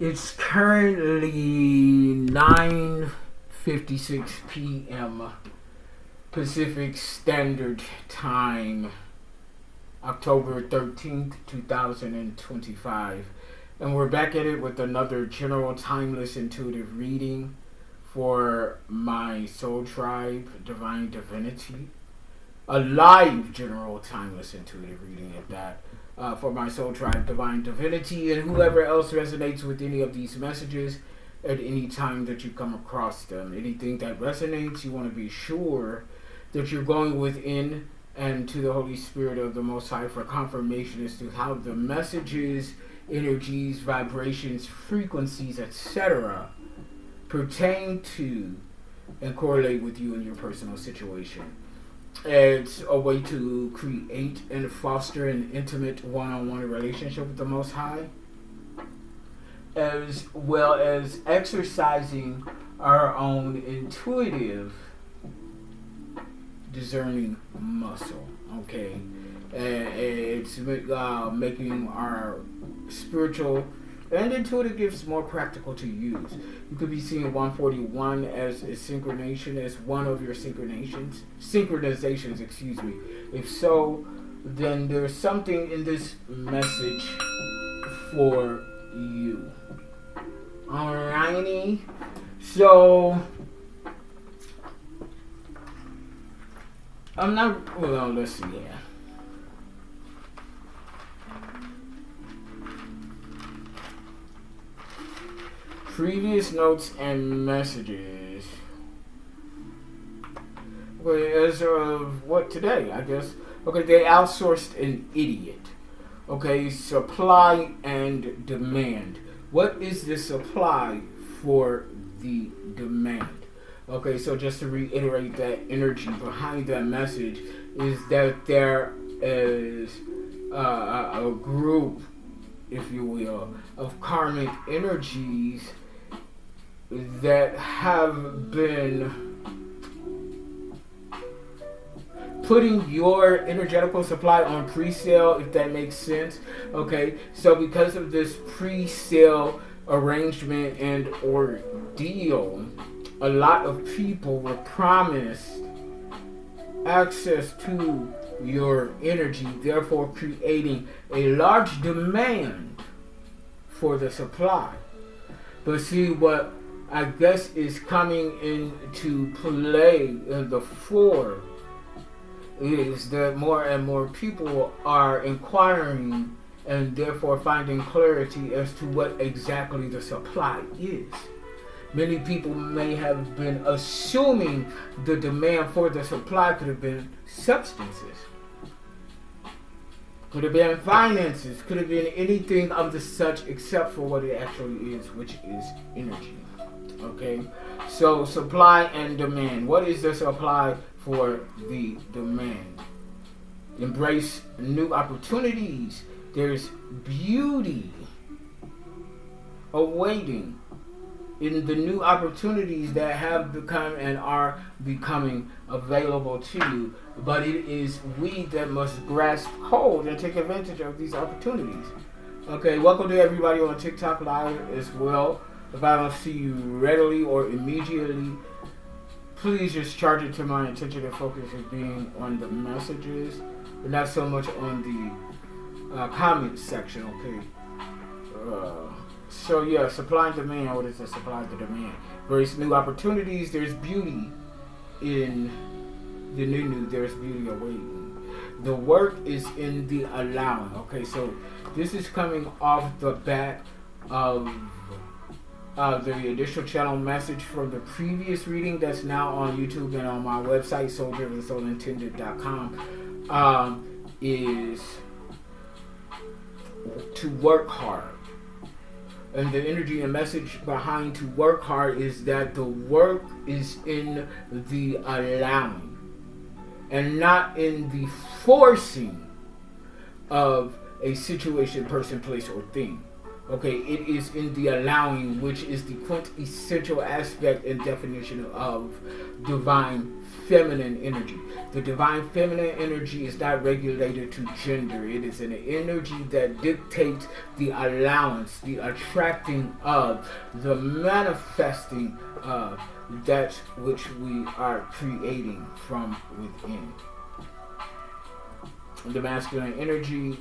It's currently 9:56 p.m. Pacific Standard Time, October 13th, 2025. And we're back at it with another general timeless intuitive reading for my soul tribe, Divine Divinity. A live general timeless intuitive reading at that. For my soul tribe, Divine Divinity, and whoever else resonates with any of these messages at any time that you come across them. Anything that resonates, you want to be sure that you're going within and to the Holy Spirit of the Most High for confirmation as to how the messages, energies, vibrations, frequencies, etc. pertain to and correlate with you and your personal situation. It's a way to create and foster an intimate one-on-one relationship with the Most High, as well as exercising our own intuitive discerning muscle. Okay, and it's making our spiritual and intuitive gifts more practical to use. You could be seeing 141 as a synchronization, as one of your synchronizations, excuse me. If so, then there's something in this message for you. Alrighty. So, let's see here. Previous notes and messages. Okay, as of what today, I guess. Okay, they outsourced an idiot. Okay, supply and demand. What is the supply for the demand? Okay, so just to reiterate, that energy behind that message is that there is a group, if you will, of karmic energies that have been putting your energetical supply on pre-sale, if that makes sense. Okay, so because of this pre-sale arrangement and ordeal, a lot of people were promised access to your energy, therefore creating a large demand for the supply. But see, what I guess is coming into play in the fore is that more and more people are inquiring and therefore finding clarity as to what exactly the supply is. Many people may have been assuming the demand for the supply could have been substances, could have been finances, could have been anything of the such except for what it actually is, which is energy. Okay, so supply and demand. What is the supply for the demand? Embrace new opportunities. There's beauty awaiting in the new opportunities that have become and are becoming available to you. But it is we that must grasp hold and take advantage of these opportunities. Okay, welcome to everybody on TikTok Live as well. If I don't see you readily or immediately, please just charge it to my attention and focus as being on the messages and not so much on the comments section, okay? So yeah, supply and demand. What is the supply and the demand? There's new opportunities. There's beauty in the new. There's beauty awaiting. The work is in the allowing. Okay, so this is coming off the back of the initial channel message from the previous reading that's now on YouTube and on my website, souldiversoulintended.com, is to work hard. And the energy and message behind to work hard is that the work is in the allowing and not in the forcing of a situation, person, place, or thing. Okay, it is in the allowing, which is the quintessential aspect and definition of divine feminine energy. The divine feminine energy is not regulated to gender. It is an energy that dictates the allowance, the attracting of, the manifesting of that which we are creating from within. The masculine energy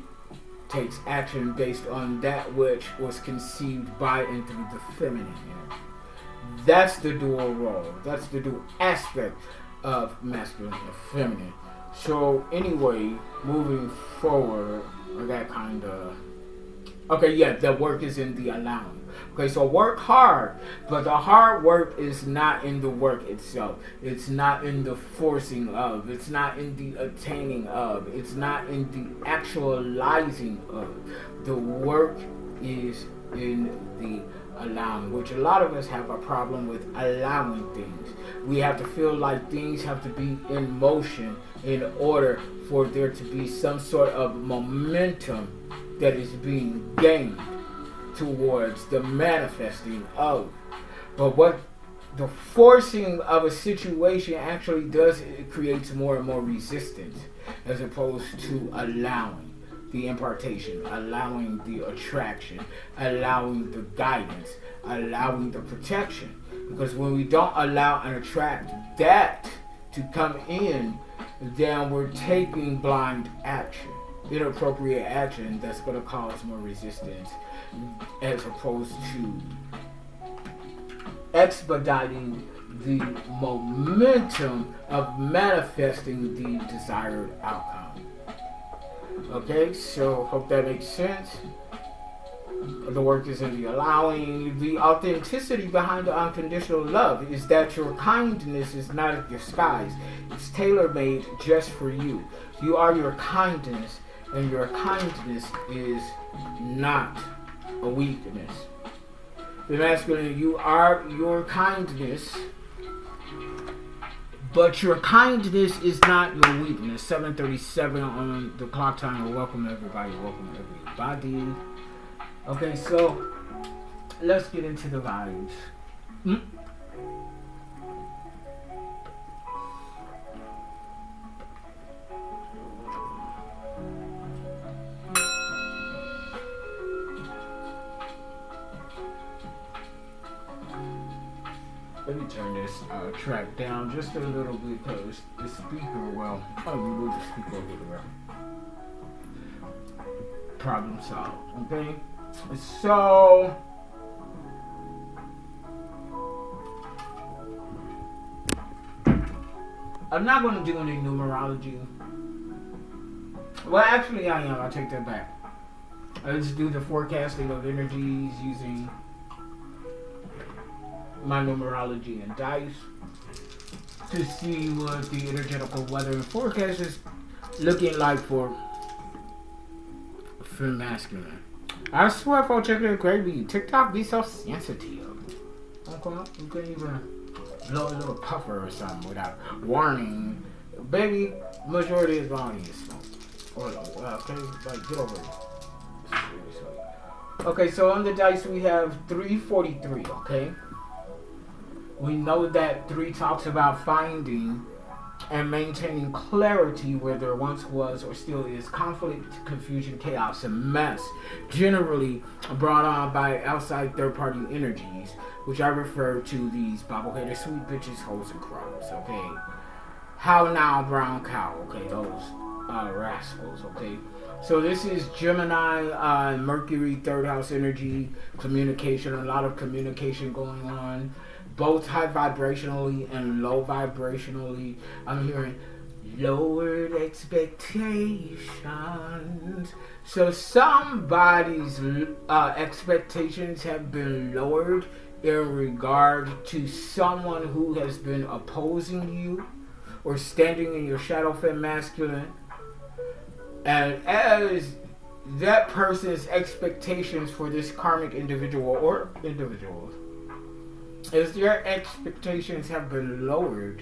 takes action based on that which was conceived by and through the feminine energy. That's the dual role. That's the dual aspect of masculine and feminine. So anyway, moving forward, that kind of... Okay, yeah, the work is in the allowing. Okay, so work hard, but the hard work is not in the work itself. It's not in the forcing of. It's not in the attaining of. It's not in the actualizing of. The work is in the allowing, which a lot of us have a problem with allowing things. We have to feel like things have to be in motion in order for there to be some sort of momentum that is being gained towards the manifesting of. But what the forcing of a situation actually does, it creates more and more resistance, as opposed to allowing the impartation, allowing the attraction, allowing the guidance, allowing the protection. Because when we don't allow and attract that to come in, then we're taking blind action, inappropriate action that's going to cause more resistance, as opposed to expediting the momentum of manifesting the desired outcome. Okay, so hope that makes sense. The work is in the allowing. The authenticity behind the unconditional love is that your kindness is not a disguise. It's tailor-made just for you. You are your kindness, and your kindness is not a weakness. The masculine, you are your kindness, but your kindness is not your weakness. 7:37 on the clock time. Welcome everybody. Welcome everybody. Okay, so let's get into the vibes. Let me turn this track down just a little bit because the speaker, well, I'll remove the speaker over there. Problem solved, okay? So, I'm not going to do any numerology. Well, actually I am. I'll take that back. Let's do the forecasting of energies using my numerology and dice to see what the energetical weather and forecast is looking like for masculine. I swear, folks, check it crazy. TikTok be so sensitive. You couldn't even blow a little puffer or something without warning. Baby, majority is volume is smoke. Okay, like get over it. Okay, so on the dice we have 343. Okay. We know that 3 talks about finding and maintaining clarity where there once was or still is conflict, confusion, chaos, and mess, generally brought on by outside third-party energies, which I refer to these bobbleheaded sweet bitches, hoes, and crows, okay? How now, brown cow, okay? Those rascals, okay? So this is Gemini, Mercury, third house energy, communication, a lot of communication going on. Both high vibrationally and low vibrationally. I'm hearing lowered expectations. So somebody's expectations have been lowered in regard to someone who has been opposing you or standing in your shadow fem masculine. And as that person's expectations for this karmic individual or individuals, as their expectations have been lowered,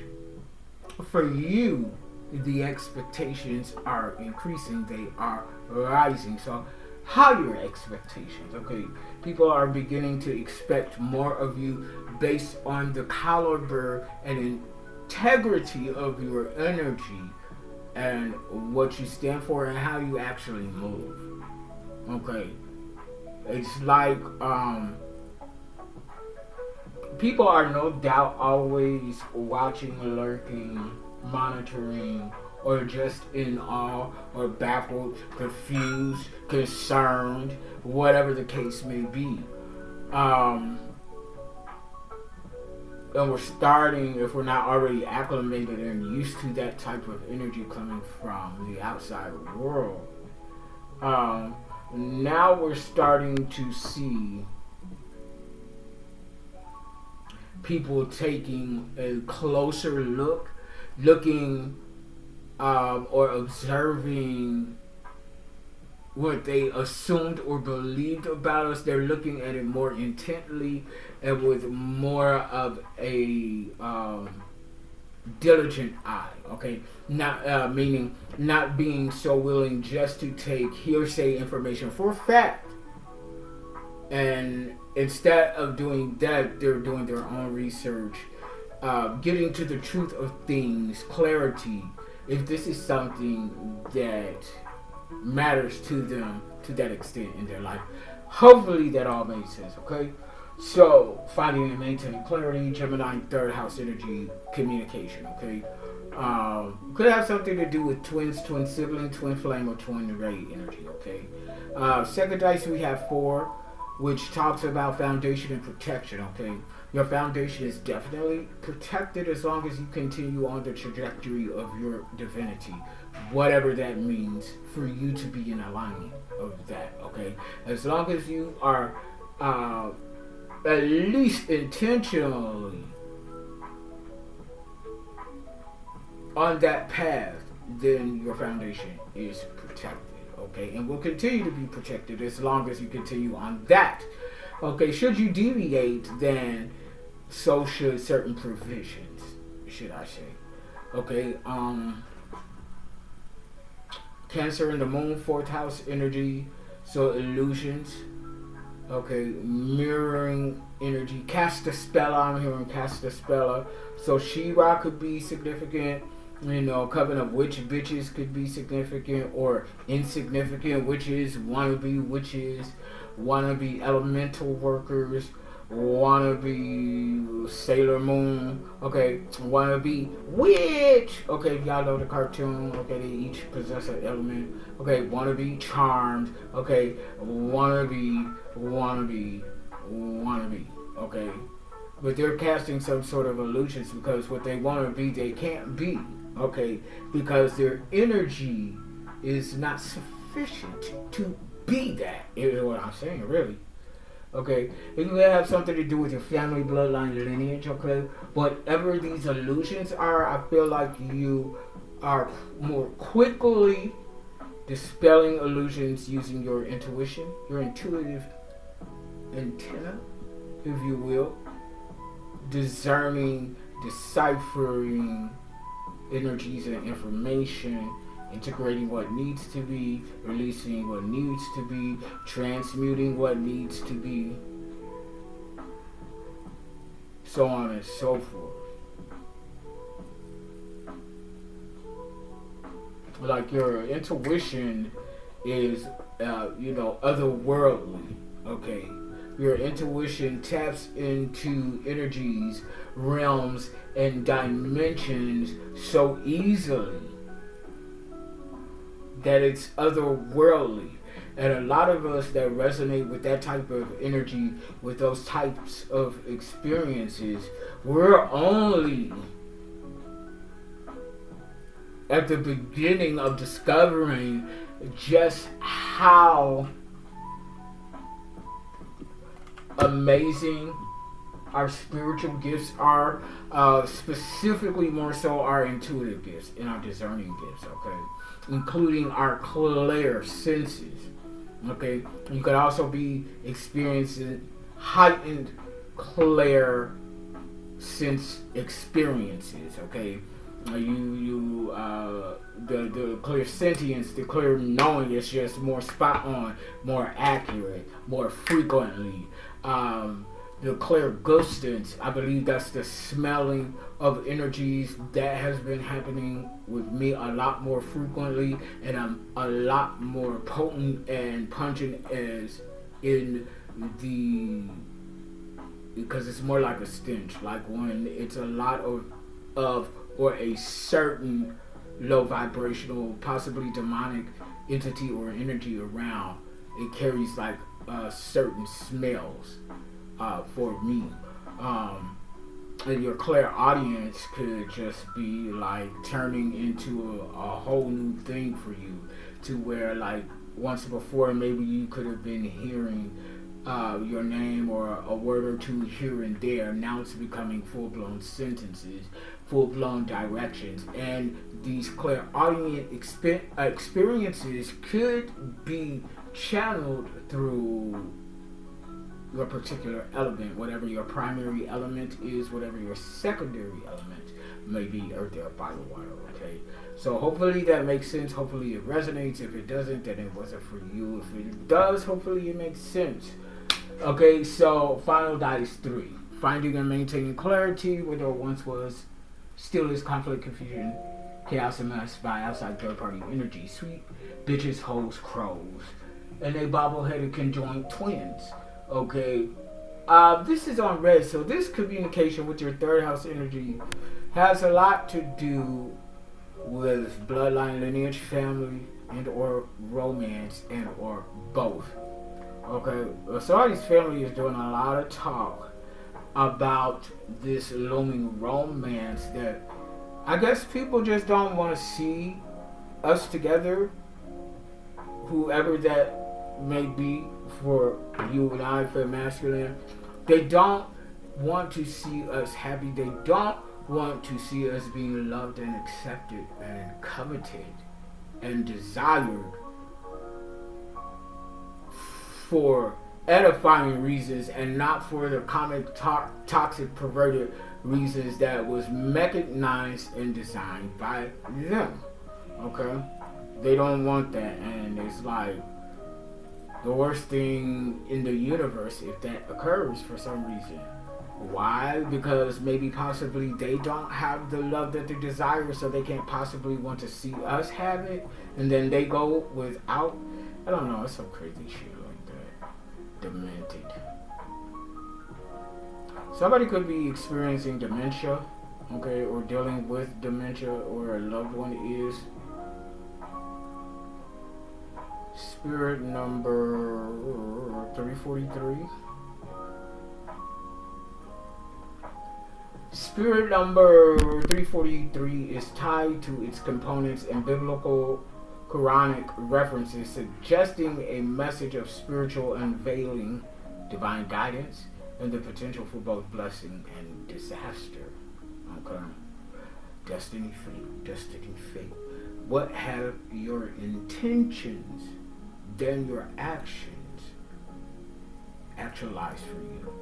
for you, the expectations are increasing, they are rising. So, higher expectations, okay? People are beginning to expect more of you based on the caliber and integrity of your energy and what you stand for and how you actually move. Okay. It's like people are no doubt always watching, lurking, monitoring, or just in awe or baffled, confused, concerned, whatever the case may be. And we're starting, if we're not already acclimated and used to that type of energy coming from the outside world, now we're starting to see people taking a closer look, looking or observing what they assumed or believed about us. They're looking at it more intently and with more of a diligent eye. Okay, not meaning not being so willing just to take hearsay information for fact, and instead of doing that, they're doing their own research, getting to the truth of things, clarity. If this is something that matters to them to that extent in their life, hopefully that all makes sense. Okay, so finding and maintaining clarity, Gemini, third house energy, communication. Okay, could have something to do with twins, twin sibling, twin flame, or twin ray energy. Okay, second dice we have 4, which talks about foundation and protection. Okay, your foundation is definitely protected as long as you continue on the trajectory of your divinity, whatever that means for you to be in alignment of that. Okay, as long as you are at least intentionally on that path, then your foundation is protected. Okay, and will continue to be protected as long as you continue on that. Okay, should you deviate, then so should certain provisions, should I say. Okay, Cancer in the moon, 4th house energy, so illusions. Okay, mirroring energy, cast a spell. I'm hearing cast a spell. So She-Ra could be significant. You know, coven of witch bitches could be significant or insignificant. Witches, wannabe elemental workers, wannabe Sailor Moon. Okay, wannabe witch. Okay, y'all know the cartoon. Okay, they each possess an element. Okay, wannabe charmed. Okay, wannabe. Okay, but they're casting some sort of illusions because what they want to be, they can't be. Okay, because their energy is not sufficient to be that, is what I'm saying, really. Okay, it could have something to do with your family bloodline lineage. Okay, whatever these illusions are, I feel like you are more quickly dispelling illusions using your intuition, your intuitive antenna, if you will, discerning, deciphering energies and information, integrating what needs to be, releasing what needs to be, transmuting what needs to be, so on and so forth. Like your intuition is, otherworldly. Okay, your intuition taps into energies, realms, and dimensions so easily that it's otherworldly. And a lot of us that resonate with that type of energy, with those types of experiences, we're only at the beginning of discovering just how amazing our spiritual gifts are, specifically more so our intuitive gifts and our discerning gifts, okay? Including our clair senses, okay? You could also be experiencing heightened clair sense experiences, okay? The clairsentience, the clear knowing is just more spot on, more accurate, more frequently. the clairgustance, I believe that's the smelling of energies that has been happening with me a lot more frequently, and I'm a lot more potent and pungent as in the, because it's more like a stench, like when it's a lot of or a certain low vibrational, possibly demonic entity or energy around, it carries like certain smells for me. And your clairaudience could just be like turning into a whole new thing for you, to where like once before maybe you could have been hearing your name or a word or two here and there. Now it's becoming full-blown sentences, full-blown directions, and these clairaudient experiences could be channeled through your particular element, whatever your primary element is, whatever your secondary element may be, earth, air, fire, water, okay? So hopefully that makes sense. Hopefully it resonates. If it doesn't, then it wasn't for you. If it does, hopefully it makes sense. Okay, so final dice 3. Finding and maintaining clarity where there once was, still is conflict, confusion, chaos, and mess by outside third-party energy. Sweet bitches, hoes, crows, and they bobble-headed conjoined twins. Okay, this is on red, so this communication with your third house energy has a lot to do with bloodline, lineage, family, and or romance, and or both. Okay, somebody's family is doing a lot of talk about this looming romance that I guess people just don't want to see us together, whoever that may be for you and I, for masculine. They don't want to see us happy. They don't want to see us being loved and accepted and coveted and desired for edifying reasons, and not for the common toxic, perverted reasons that was mechanized and designed by them. Okay? They don't want that, and it's like the worst thing in the universe if that occurs for some reason. Why? Because maybe possibly they don't have the love that they desire, so they can't possibly want to see us have it, and then they go without. I don't know, it's some crazy shit like that. Demented. Somebody could be experiencing dementia, okay, or dealing with dementia, or a loved one is. Spirit number 343. Spirit number 343 is tied to its components and biblical Quranic references, suggesting a message of spiritual unveiling, divine guidance, and the potential for both blessing and disaster. Okay. Destiny, fate. What have your intentions, then your actions, actualized for you?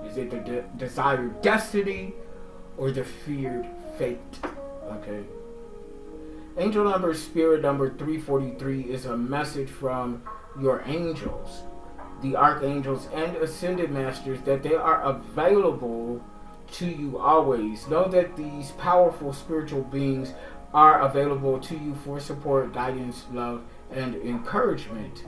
Is it the desired destiny or the feared fate? Okay. Angel number, spirit number 343 is a message from your angels, the archangels and ascended masters, that they are available to you always. Know that these powerful spiritual beings are available to you for support, guidance, love, and encouragement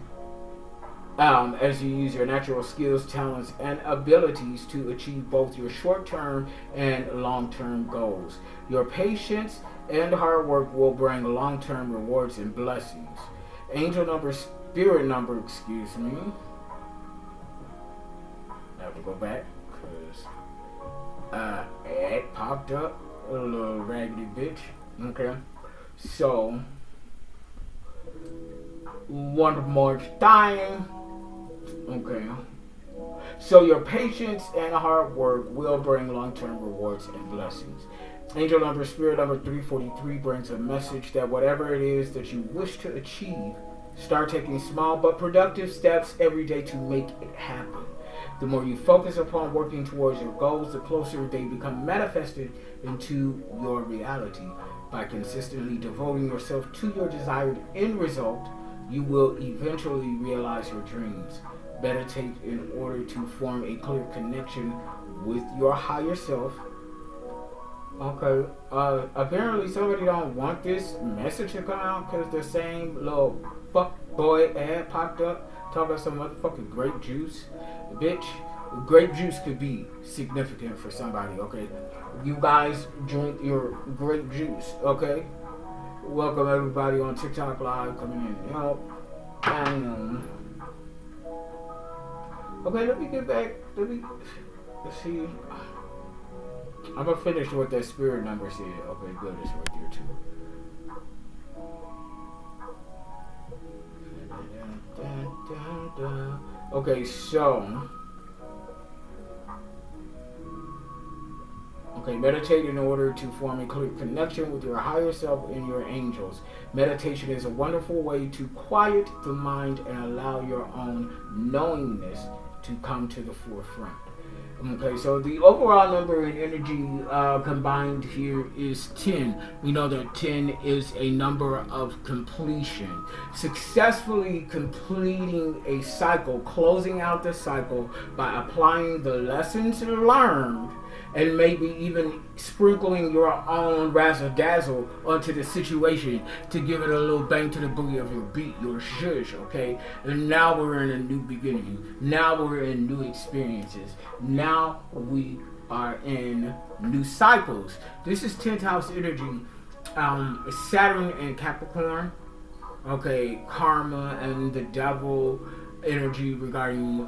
as you use your natural skills, talents, and abilities to achieve both your short-term and long-term goals. Your patience and hard work will bring long-term rewards and blessings. Angel number, spirit number, excuse me. I have to go back because it popped up, a little raggedy bitch. Okay, so one more time. Okay, so your patience and hard work will bring long-term rewards and blessings. Angel number, spirit number 343 brings a message that whatever it is that you wish to achieve, start taking small but productive steps every day to make it happen. The more you focus upon working towards your goals, the closer they become manifested into your reality. By consistently devoting yourself to your desired end result, You will eventually realize your dreams. Meditate in order to form a clear connection with your higher self. Okay, apparently somebody don't want this message to come out because the same little fuck boy ad popped up talking about some motherfucking grape juice. Bitch, grape juice could be significant for somebody, okay? You guys drink your grape juice, okay? Welcome everybody on TikTok Live coming in. Okay, let me get back. Let's see. I'm gonna finish what that spirit number said. Okay, good. It's right there too. Okay, so. Okay, meditate in order to form a clear connection with your higher self and your angels. Meditation is a wonderful way to quiet the mind and allow your own knowingness to come to the forefront. Okay, so the overall number in energy combined here is 10. We know that 10 is a number of completion. Successfully completing a cycle, closing out the cycle by applying the lessons learned and maybe even sprinkling your own razzle dazzle onto the situation to give it a little bang to the booty of your beat, your shush, okay? And now we're in a new beginning. Now we're in new experiences. Now we are in new cycles. This is 10th house energy. Saturn and Capricorn, okay, karma and the devil energy regarding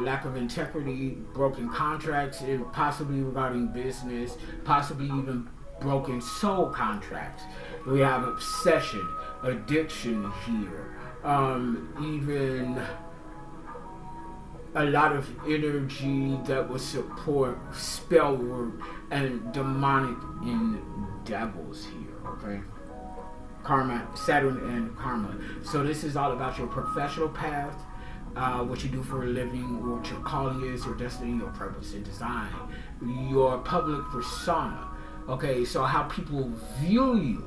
lack of integrity, broken contracts, and possibly regarding business, possibly even broken soul contracts. We have obsession, addiction here, even a lot of energy that will support spell work and demonic in devils here, okay? Karma, Saturn and karma. So this is all about your professional path, what you do for a living, what your calling is, your destiny, your purpose and design, your public persona. Okay, so how people view you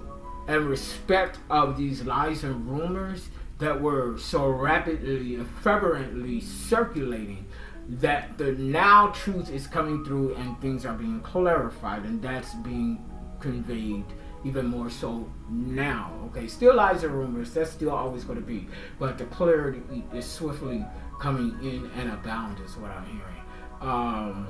and respect of these lies and rumors that were so rapidly and fervently circulating, that the now truth is coming through and things are being clarified, and that's being conveyed even more so now. Okay, still lies and rumors, that's still always going to be, but the clarity is swiftly coming in and abound is what I'm hearing.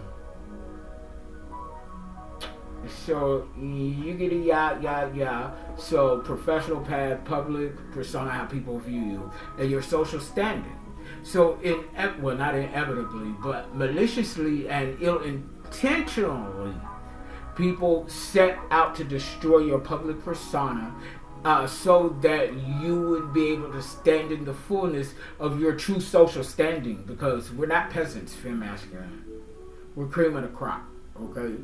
So you get a so professional path, public persona, how people view you, and your social standing. So not inevitably, but maliciously and ill-intentionally, people set out to destroy your public persona so that you would be able to stand in the fullness of your true social standing, because we're not peasants, femme masculine. We're cream of the crop, okay?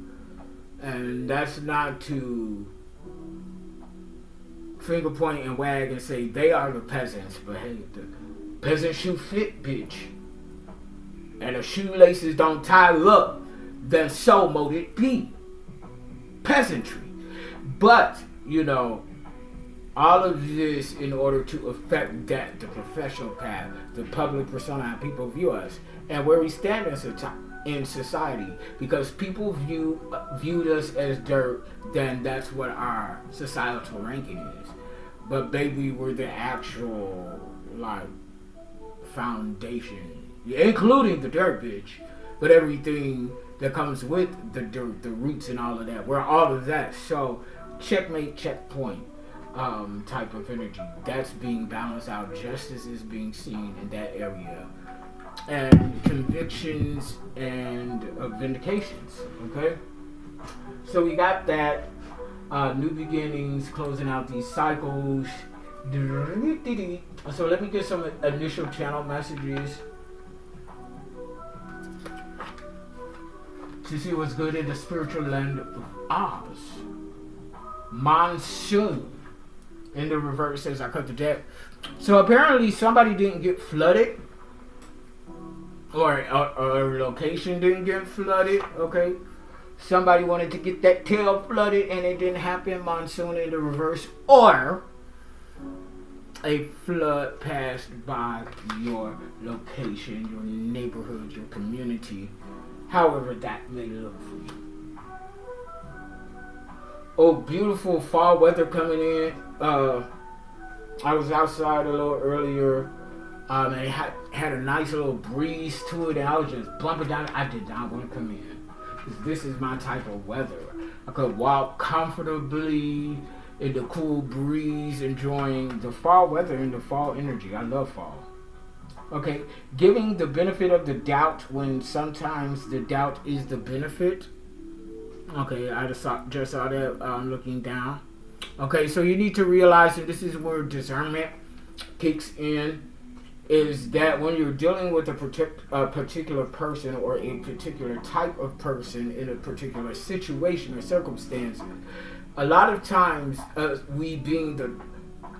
And that's not to finger point and wag and say they are the peasants, but hey, the peasant shoe fit, bitch. And if shoelaces don't tie up, then so mote it be. Peasantry. But, all of this in order to affect that, the professional path, the public persona, how people view us, and where we stand in society, because people viewed us as dirt, then that's what our societal ranking is. But baby, we're the actual foundation, including the dirt, bitch, but everything that comes with the dirt, the roots and all of that, we're all of that. So checkmate, checkpoint type of energy that's being balanced out. Justice is being seen in that area, and convictions and vindications. Okay, so we got that new beginnings, closing out these cycles. So let me get some initial channel messages to see what's good in the spiritual land of Oz. Monsoon in the reverse says I cut the deck. So apparently somebody didn't get flooded, or a location didn't get flooded, okay? Somebody wanted to get that tail flooded and it didn't happen. Monsoon in the reverse. Or a flood passed by your location, your neighborhood, your community, however that may look for you. Oh, beautiful fall weather coming in. I was outside a little earlier, and it had a nice little breeze to it, and I was just bumping down. I did not want to come in, because this is my type of weather. I could walk comfortably in the cool breeze, enjoying the fall weather and the fall energy. I love fall. Okay, giving the benefit of the doubt when sometimes the doubt is the benefit. Okay, I just saw that looking down. Okay, so you need to realize that this is where discernment kicks in, is that when you're dealing with a particular person or a particular type of person in a particular situation or circumstance, a lot of times, we being the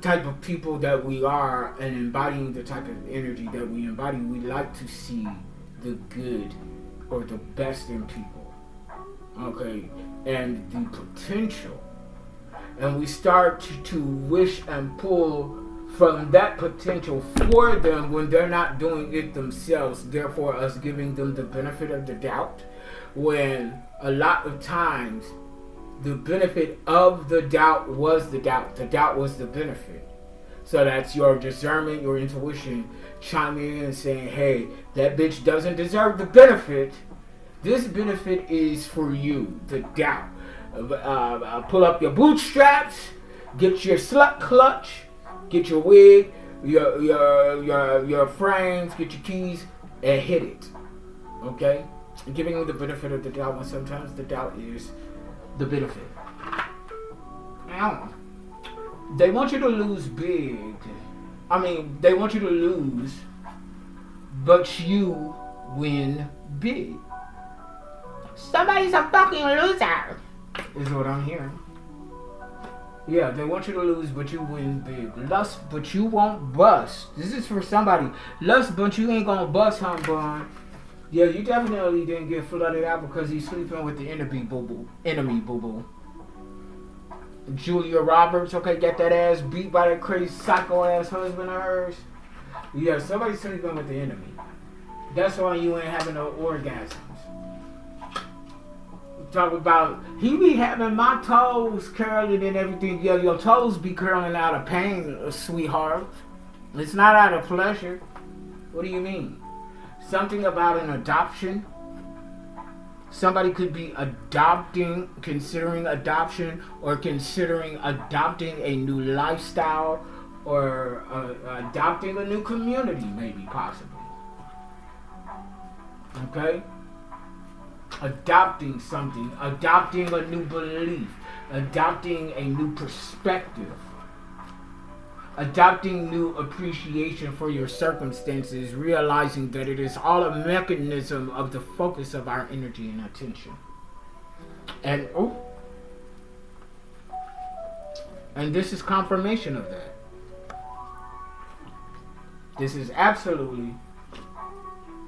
type of people that we are and embodying the type of energy that we embody, we like to see the good or the best in people. Okay, and the potential. And we start to wish and pull from that potential for them when they're not doing it themselves. Therefore, us giving them the benefit of the doubt, when a lot of times the benefit of the doubt was the doubt. The doubt was the benefit. So that's your discernment, your intuition chiming in and saying, hey, that bitch doesn't deserve the benefit. This benefit is for you, the doubt. Pull up your bootstraps, get your slut clutch, get your wig, your frames, get your keys, and hit it. Okay? Giving you the benefit of the doubt when sometimes the doubt is the benefit. Now, they want you to lose big. I mean, they want you to lose, but you win big. Somebody's a fucking loser, is what I'm hearing. Yeah, they want you to lose, but you win big. Lust, but you won't bust. This is for somebody. Lust, but you ain't gonna bust, huh, bun? Yeah, you definitely didn't get flooded out because he's sleeping with the enemy, boo-boo. Julia Roberts, okay, get that ass beat by that crazy psycho-ass husband of hers. Yeah, somebody's sleeping with the enemy. That's why you ain't having no orgasms. Talk about, he be having my toes curling and everything. Yeah, your toes be curling out of pain, sweetheart. It's not out of pleasure. What do you mean? Something about an adoption. Somebody could be considering adoption, or considering adopting a new lifestyle, or adopting a new community, maybe, possibly. Okay? Adopting something, adopting a new belief, adopting a new perspective, adopting new appreciation for your circumstances, realizing that it is all a mechanism of the focus of our energy and attention. And this is confirmation of that. This is absolutely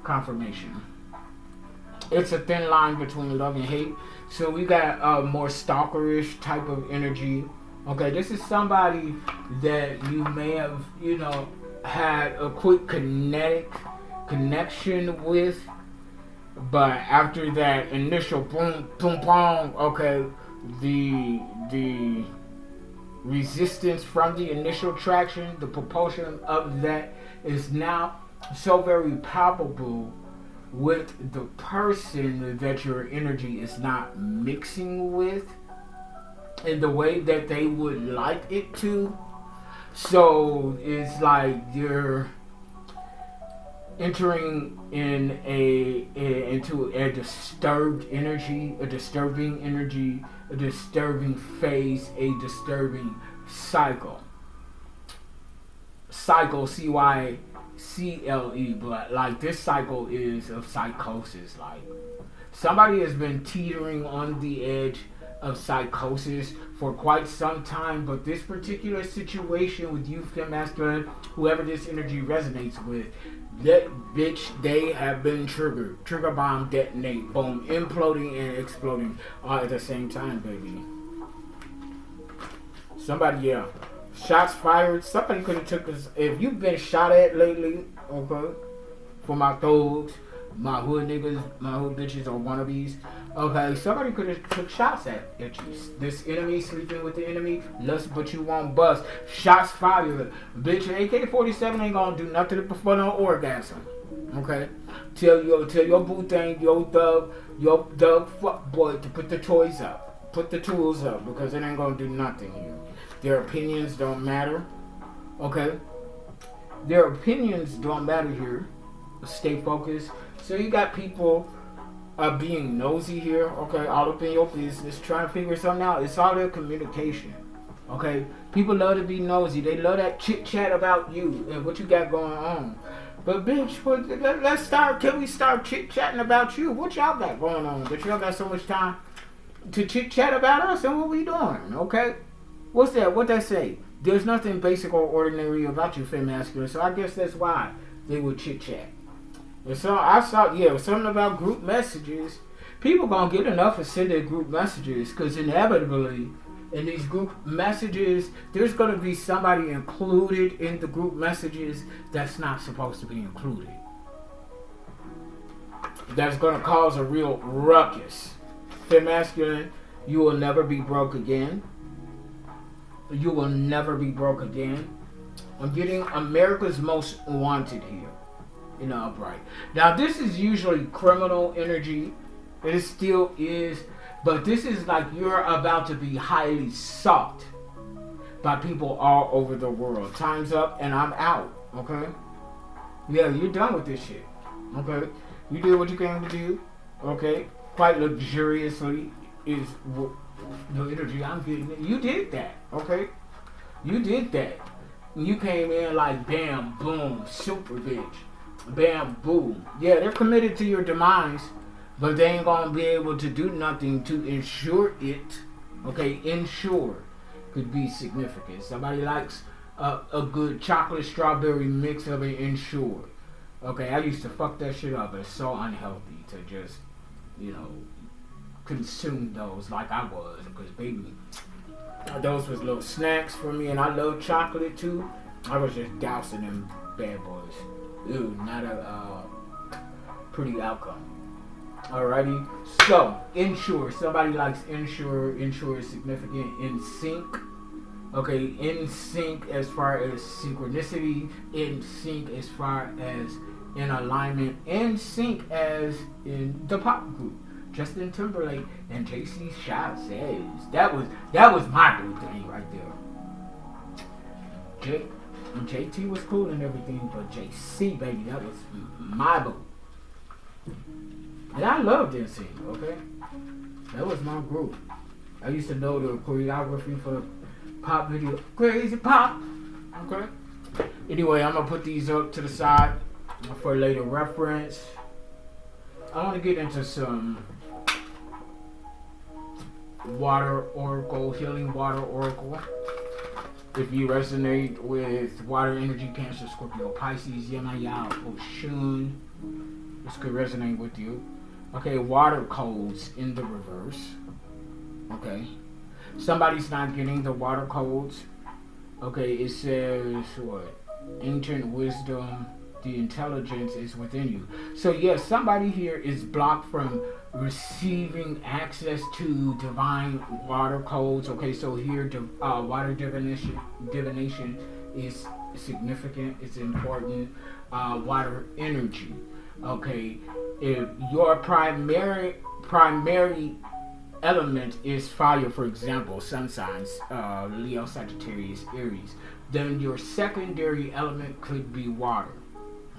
confirmation. It's a thin line between love and hate. So we got a more stalkerish type of energy. Okay, this is somebody that you may have, had a quick connection with. But after that initial boom, boom, boom, okay, the resistance from the initial traction, the propulsion of that is now so very palpable with the person that your energy is not mixing with in the way that they would like it to. So it's like you're entering into a disturbed energy, a disturbing energy, a disturbing phase, a disturbing cycle. Cycle, CYCLE, but like this cycle is of psychosis. Like somebody has been teetering on the edge of psychosis for quite some time, but this particular situation with you, fem, masculine, whoever this energy resonates with, that bitch, they have been triggered. Trigger bomb detonate, boom, imploding and exploding all at the same time, baby. Shots fired. Somebody could have took us. If you've been shot at lately, okay, for my thugs, my hood niggas, my hood bitches, or wannabes, okay, somebody could have took shots at you. This enemy sleeping with the enemy, lust but you won't bust. Shots fired. Bitch, AK-47 ain't gonna do nothing before no orgasm. Okay? Tell your boo thing, your thug fuck boy to put the toys up. Put the tools up because it ain't gonna do nothing here. Their opinions don't matter. Okay? Their opinions don't matter here. Stay focused. So you got people being nosy here, okay, all up in your business, trying to figure something out. It's all their communication, okay? People love to be nosy. They love that chit-chat about you and what you got going on. But bitch, let's start, can we start chit-chatting about you? What y'all got going on? But y'all got so much time to chit-chat about us and what we doing, okay? What's that? What that say? There's nothing basic or ordinary about you, femme masculine, so I guess that's why they would chit-chat. So I saw, something about group messages. People gonna get enough of sending group messages because inevitably in these group messages, there's gonna be somebody included in the group messages that's not supposed to be included. That's gonna cause a real ruckus. Femme masculine, you will never be broke again. You will never be broke again. I'm getting America's Most Wanted here. In the upright. Now this is usually criminal energy. It still is. But this is like you're about to be highly sought by people all over the world. Time's up and I'm out. Okay? Yeah, you're done with this shit. Okay? You did what you came to do. Okay? Quite luxuriously is the energy I'm getting. You did that. Okay? You did that. You came in like bam, boom, super bitch. Bam, boom. Yeah, they're committed to your demise, but they ain't gonna be able to do nothing to ensure it. Okay, ensure could be significant. Somebody likes a good chocolate strawberry mix of an ensure. Okay, I used to fuck that shit up. It's so unhealthy to just, consume those like I was. Because baby, those was little snacks for me, and I love chocolate too. I was just dousing them bad boys. Ew, not a pretty outcome. Alrighty. So, ensure. Somebody likes ensure. Ensure is significant. In sync. Okay, in sync as far as synchronicity. In sync as far as in alignment. In sync as in the pop group. Justin Timberlake and JC Shot says. That was my boo thing right there. JT was cool and everything, but JC, baby, that was my boo. And I loved NSYNC, okay? That was my group. I used to know the choreography for pop video. Crazy pop, okay? Anyway, I'm going to put these up to the side for later reference. I want to get into some water oracle, healing water oracle. If you resonate with water energy, Cancer, Scorpio, Pisces, Yemaya, Oshun, this could resonate with you. Okay, water codes in the reverse. Okay. Somebody's not getting the water codes. Okay, it says what? Ancient wisdom, the intelligence is within you. So yes, somebody here is blocked from receiving access to divine water codes. Okay, so here water divination is significant, it's important. Water energy. Okay, if your primary element is fire, for example, sun signs, Leo, Sagittarius, Aries, then your secondary element could be water.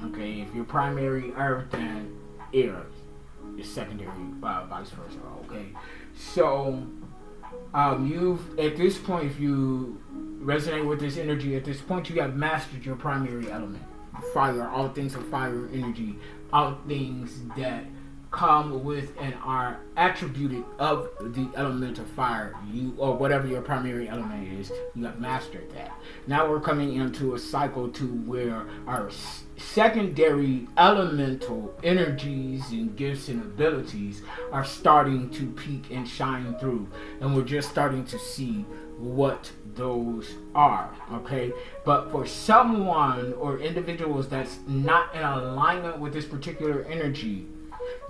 Okay, if your primary earth, then air is secondary, vice versa. Okay, so you've at this point, if you resonate with this energy, at this point you have mastered your primary element, fire. All things of fire energy, all things that come with and are attributed of the element of fire, you or whatever your primary element is, you have mastered that. Now we're coming into a cycle to where our secondary elemental energies and gifts and abilities are starting to peak and shine through, and we're just starting to see what those are, okay? But for someone or individuals that's not in alignment with this particular energy,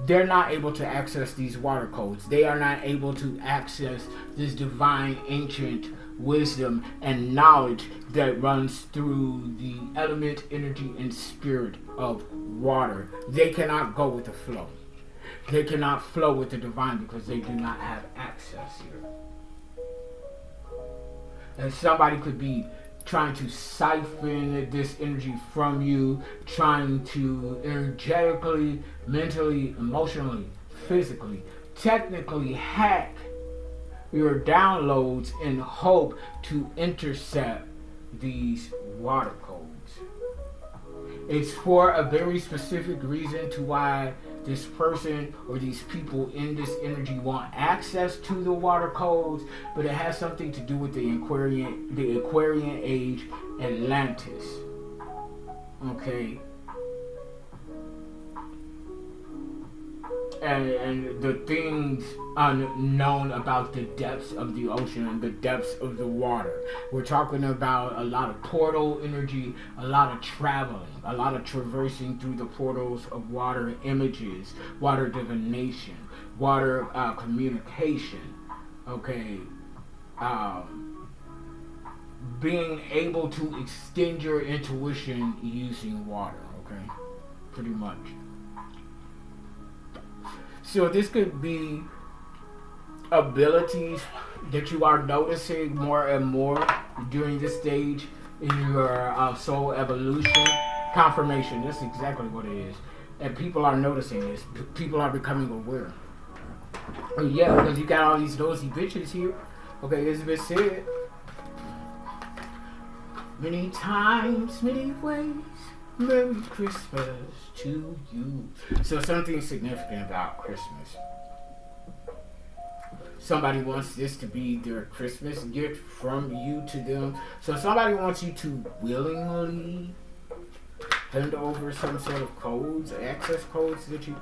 they're not able to access these water codes. They are not able to access this divine ancient wisdom and knowledge that runs through the element, energy, and spirit of water. They cannot go with the flow. They cannot flow with the divine because they do not have access here. And somebody could be trying to siphon this energy from you, trying to energetically, mentally, emotionally, physically, technically hack your downloads in hope to intercept these water codes. It's for a very specific reason to why this person or these people in this energy want access to the water codes, but it has something to do with the Aquarian age, Atlantis. Okay. And the things unknown about the depths of the ocean and the depths of the water. We're talking about a lot of portal energy, a lot of traveling, a lot of traversing through the portals of water images, water divination, water communication, okay? Being able to extend your intuition using water, okay? Pretty much. So this could be abilities that you are noticing more and more during this stage in your soul evolution. Confirmation, that's exactly what it is. And people are noticing this. People are becoming aware. Yeah, because you got all these nosy bitches here. Okay, Elizabeth said, many times, many ways, Merry Christmas to you. So something significant about Christmas. Somebody wants this to be their Christmas gift from you to them. So somebody wants you to willingly hand over some sort of codes, access codes that you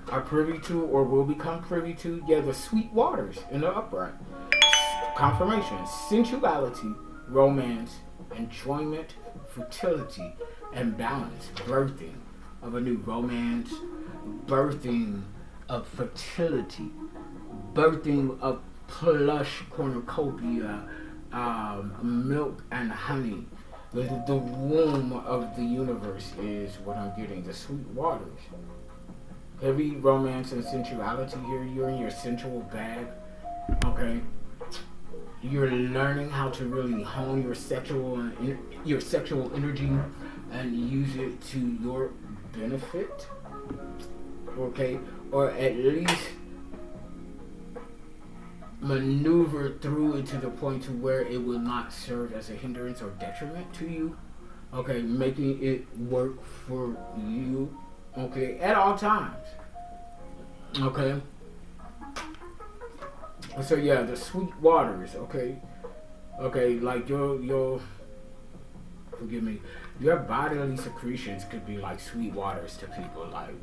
are privy to or will become privy to. Yeah, the sweet waters in the upright. Confirmation, sensuality, romance, enjoyment, fertility, and balance, birthing of a new romance, birthing of fertility, birthing of plush cornucopia, milk and honey. The womb of the universe is what I'm getting, the sweet waters. Heavy romance and sensuality here. You're in your sensual bag, okay? You're learning how to really hone your sexual energy and use it to your benefit, okay? Or at least maneuver through it to the point to where it will not serve as a hindrance or detriment to you, okay? Making it work for you, okay, at all times, okay? So yeah, the sweet waters, okay? Okay, like your forgive me, your bodily secretions could be like sweet waters to people, like,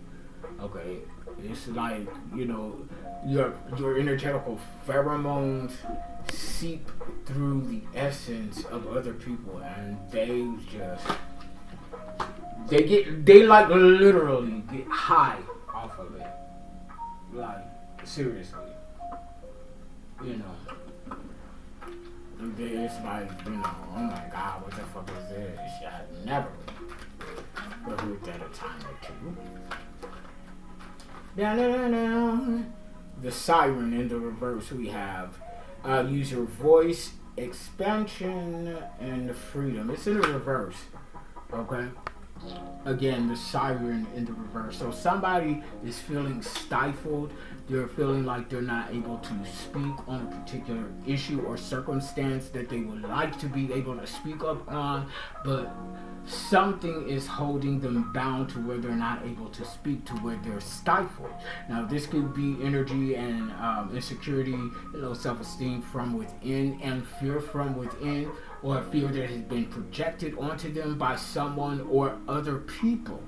okay, it's like, you know, your energetical pheromones seep through the essence of other people, and they like literally get high off of it, like seriously, you know. It's like, you know, oh my God, what the fuck is this? I never heard that a time or two. Down. The siren in the reverse, we have use your voice, expansion, and freedom. It's in the reverse, okay? Again, the siren in the reverse. So somebody is feeling stifled. They're feeling like they're not able to speak on a particular issue or circumstance that they would like to be able to speak up on, but something is holding them bound to where they're not able to speak, to where they're stifled. Now, this could be energy and insecurity, self-esteem from within and fear from within, or fear that has been projected onto them by someone or other people.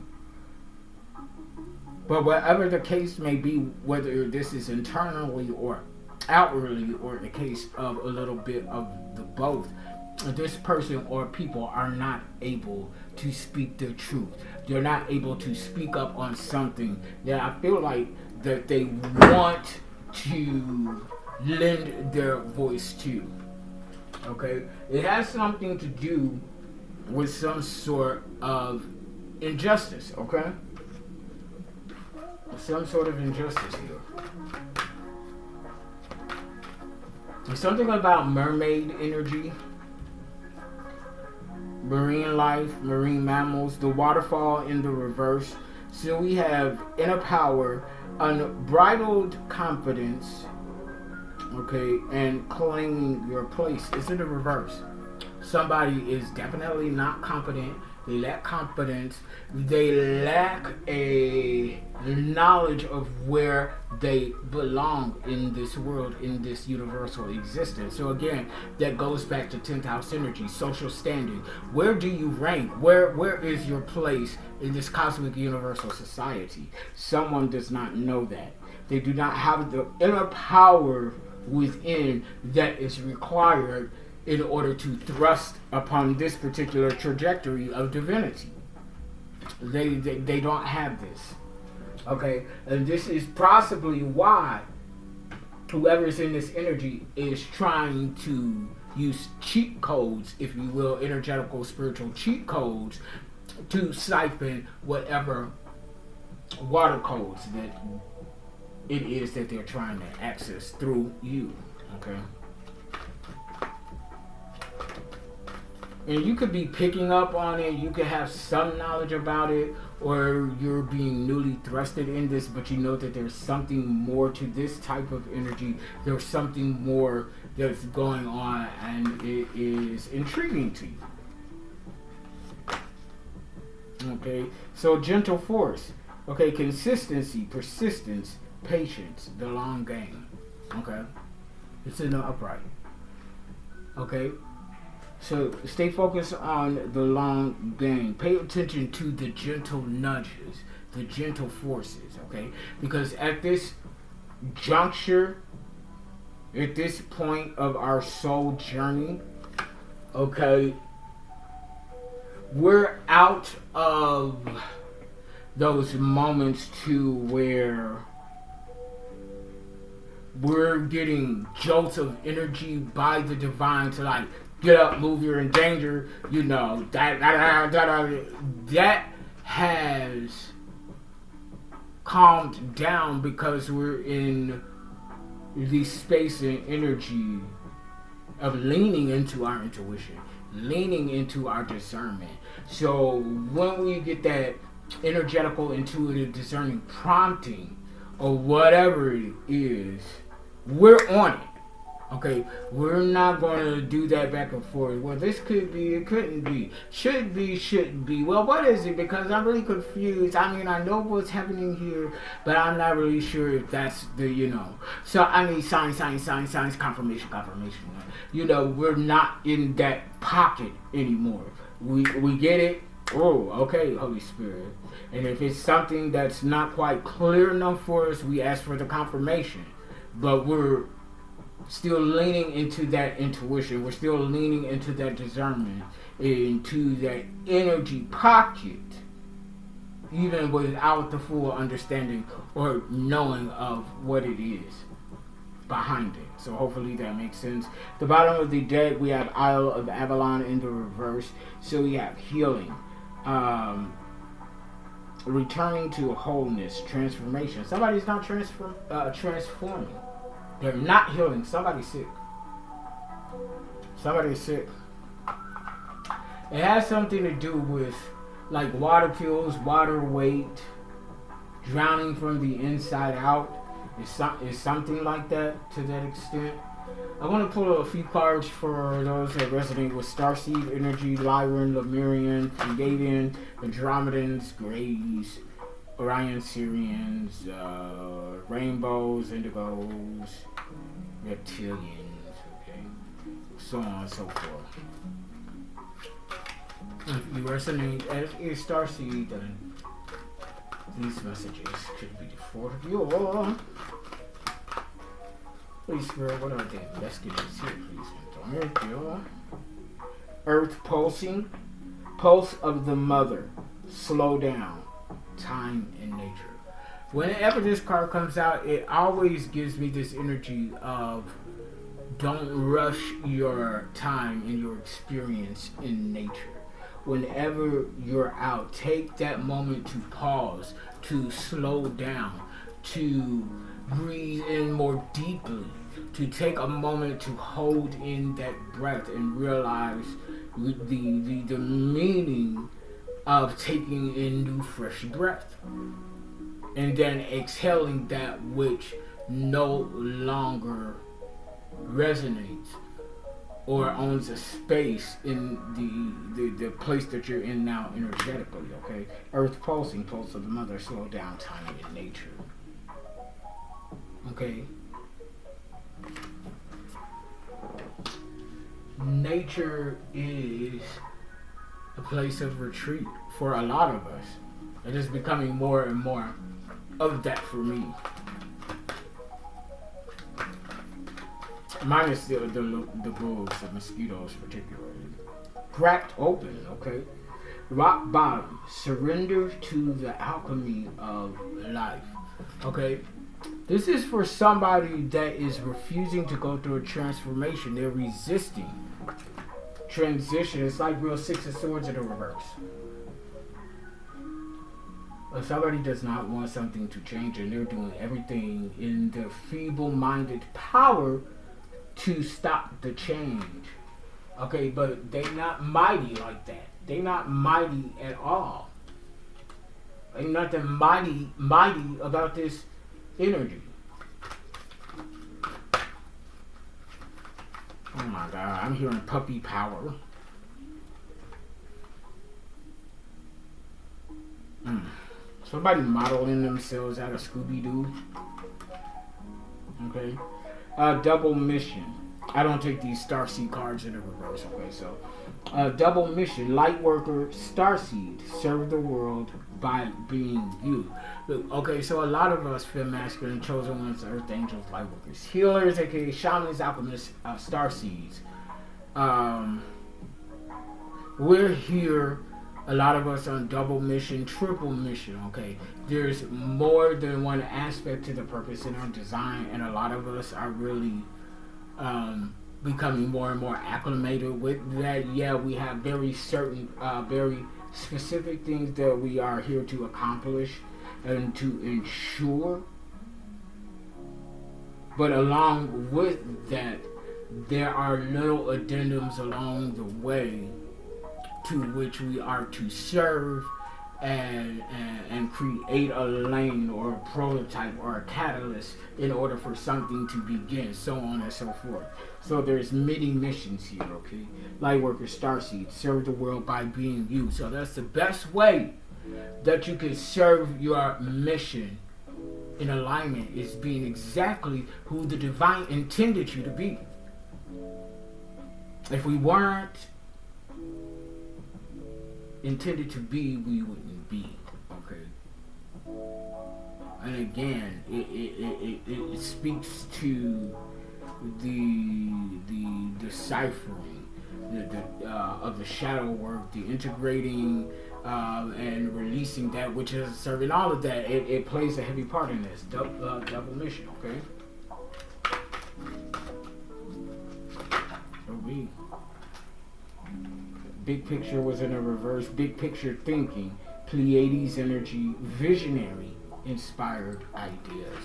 But whatever the case may be, whether this is internally or outwardly, or in the case of a little bit of the both, this person or people are not able to speak the truth. They're not able to speak up on something that I feel like that they want to lend their voice to. Okay? It has something to do with some sort of injustice, okay? Some sort of injustice here. There's something about mermaid energy, marine life, marine mammals, the waterfall in the reverse. So we have inner power, unbridled confidence, okay, and claiming your place. It's in the reverse. Somebody is definitely not confident. They lack confidence. They lack a knowledge of where they belong in this world, in this universal existence. So again, that goes back to 10th house energy, social standing. Where do you rank? Where is your place in this cosmic universal society? Someone does not know that. They do not have the inner power within that is required in order to thrust upon this particular trajectory of divinity. They don't have this. Okay? And this is possibly why whoever's in this energy is trying to use cheat codes, if you will, energetical, spiritual cheat codes, to siphon whatever water codes that it is that they're trying to access through you. Okay? And you could be picking up on it, you could have some knowledge about it, or you're being newly thrusted in this, but you know that there's something more to this type of energy. There's something more that's going on, and it is intriguing to you. Okay, so gentle force. Okay, consistency, persistence, patience, the long game. Okay, it's in the upright. Okay. So stay focused on the long game. Pay attention to the gentle nudges, the gentle forces, okay? Because at this juncture, at this point of our soul journey, okay, we're out of those moments to where we're getting jolts of energy by the divine to like, get up, move, you're in danger, you know, that has calmed down because we're in the space and energy of leaning into our intuition, leaning into our discernment. So when we get that energetical, intuitive, discerning prompting or whatever it is, we're on it. Okay, we're not going to do that back and forth. Well, this could be, it couldn't be. Should be, shouldn't be. Well, what is it? Because I'm really confused. I mean, I know what's happening here, but I'm not really sure if that's the, you know. So, I mean, signs, confirmation. You know, we're not in that pocket anymore. We get it. Oh, okay, Holy Spirit. And if it's something that's not quite clear enough for us, we ask for the confirmation. But we're still leaning into that intuition. We're still leaning into that discernment, into that energy pocket, even without the full understanding or knowing of what it is behind it. So hopefully that makes sense. The bottom of the deck, we have Isle of Avalon in the reverse. So we have healing, returning to wholeness, transformation. Somebody's not transforming. They're not healing. Somebody's sick. Somebody's sick. It has something to do with like water pills, water weight, drowning from the inside out. It's something like that to that extent. I want to pull a few cards for those that resonate with Starseed energy, Lyran, Lemurian, Pleiadian, Andromedans, Greys, Orion, Syrians, Rainbows, Indigos, Reptilians, okay, so on and so forth. If you resonate as a Starseed, then these messages could be for you. Please, Spirit, what are the investigators here, please? Thank you. Earth pulsing. Pulse of the mother. Slow down. Time and nature. Whenever this card comes out, it always gives me this energy of don't rush your time and your experience in nature. Whenever you're out, take that moment to pause, to slow down, to breathe in more deeply, to take a moment to hold in that breath and realize the meaning of taking in new fresh breath. And then exhaling that which no longer resonates or owns a space in the place that you're in now energetically, okay? Earth pulsing, pulse of the mother, slow down, time in nature. Okay? Nature is a place of retreat for a lot of us. It is becoming more and more of that for me. Minus the bugs, the mosquitoes particularly. Cracked open, okay? Rock bottom. Surrender to the alchemy of life. Okay? This is for somebody that is refusing to go through a transformation. They're resisting transition. It's like real Six of Swords in the reverse. If somebody does not want something to change and they're doing everything in their feeble-minded power to stop the change. Okay, but they're not mighty like that. They're not mighty at all. Ain't nothing mighty about this energy. Oh my God, I'm hearing puppy power. Somebody modeling themselves out of Scooby-Doo. Okay. Double mission. I don't take these Starseed cards in the reverse. Okay, so double mission. Light worker, Starseed. Serve the world by being you. Okay, so a lot of us feel masculine, chosen ones, earth angels, light workers, healers, aka shamans, alchemists, Starseeds. We're here. A lot of us on double mission, triple mission, okay? There's more than one aspect to the purpose in our design, and a lot of us are really becoming more and more acclimated with that. Yeah, we have very certain, very specific things that we are here to accomplish and to ensure. But along with that, there are little addendums along the way to which we are to serve and create a lane or a prototype or a catalyst in order for something to begin, so on and so forth. So there's many missions here, okay? Lightworker, Starseed, serve the world by being you. So that's the best way that you can serve your mission in alignment, is being exactly who the divine intended you to be. If we weren't intended to be, we wouldn't be, okay? And again, it speaks to the deciphering of the shadow work, the integrating and releasing that which is serving. All of that, it plays a heavy part in this double mission, okay? For me, big picture was in a reverse. Big picture thinking, Pleiades energy, visionary, inspired ideas.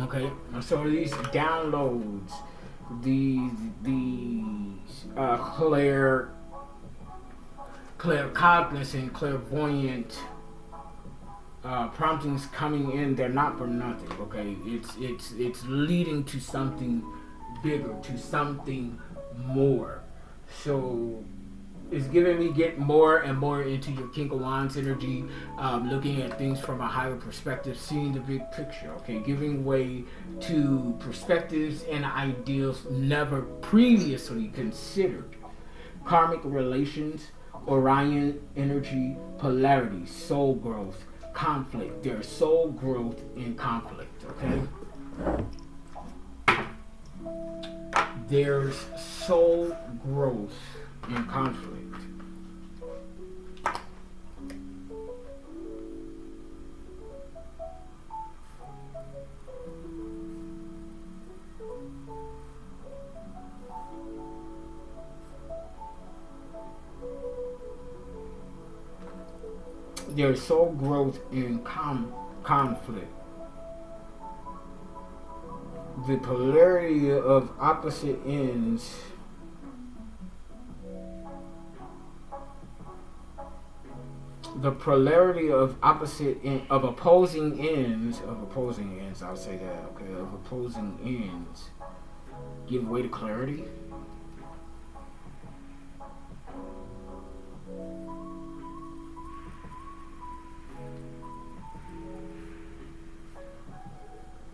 Okay. So these downloads, the claircognizant, clairvoyant promptings coming in, they're not for nothing. Okay, it's leading to something bigger, to something more. So it's giving me get more and more into your King of Wands energy, looking at things from a higher perspective, seeing the big picture, okay, giving way to perspectives and ideals never previously considered. Karmic relations, Orion energy, polarity, soul growth, conflict. There's soul growth in conflict, okay? There's soul growth in conflict. There's soul growth in conflict. The polarity of opposite ends opposing ends, I'll say that, okay, of opposing ends give way to clarity.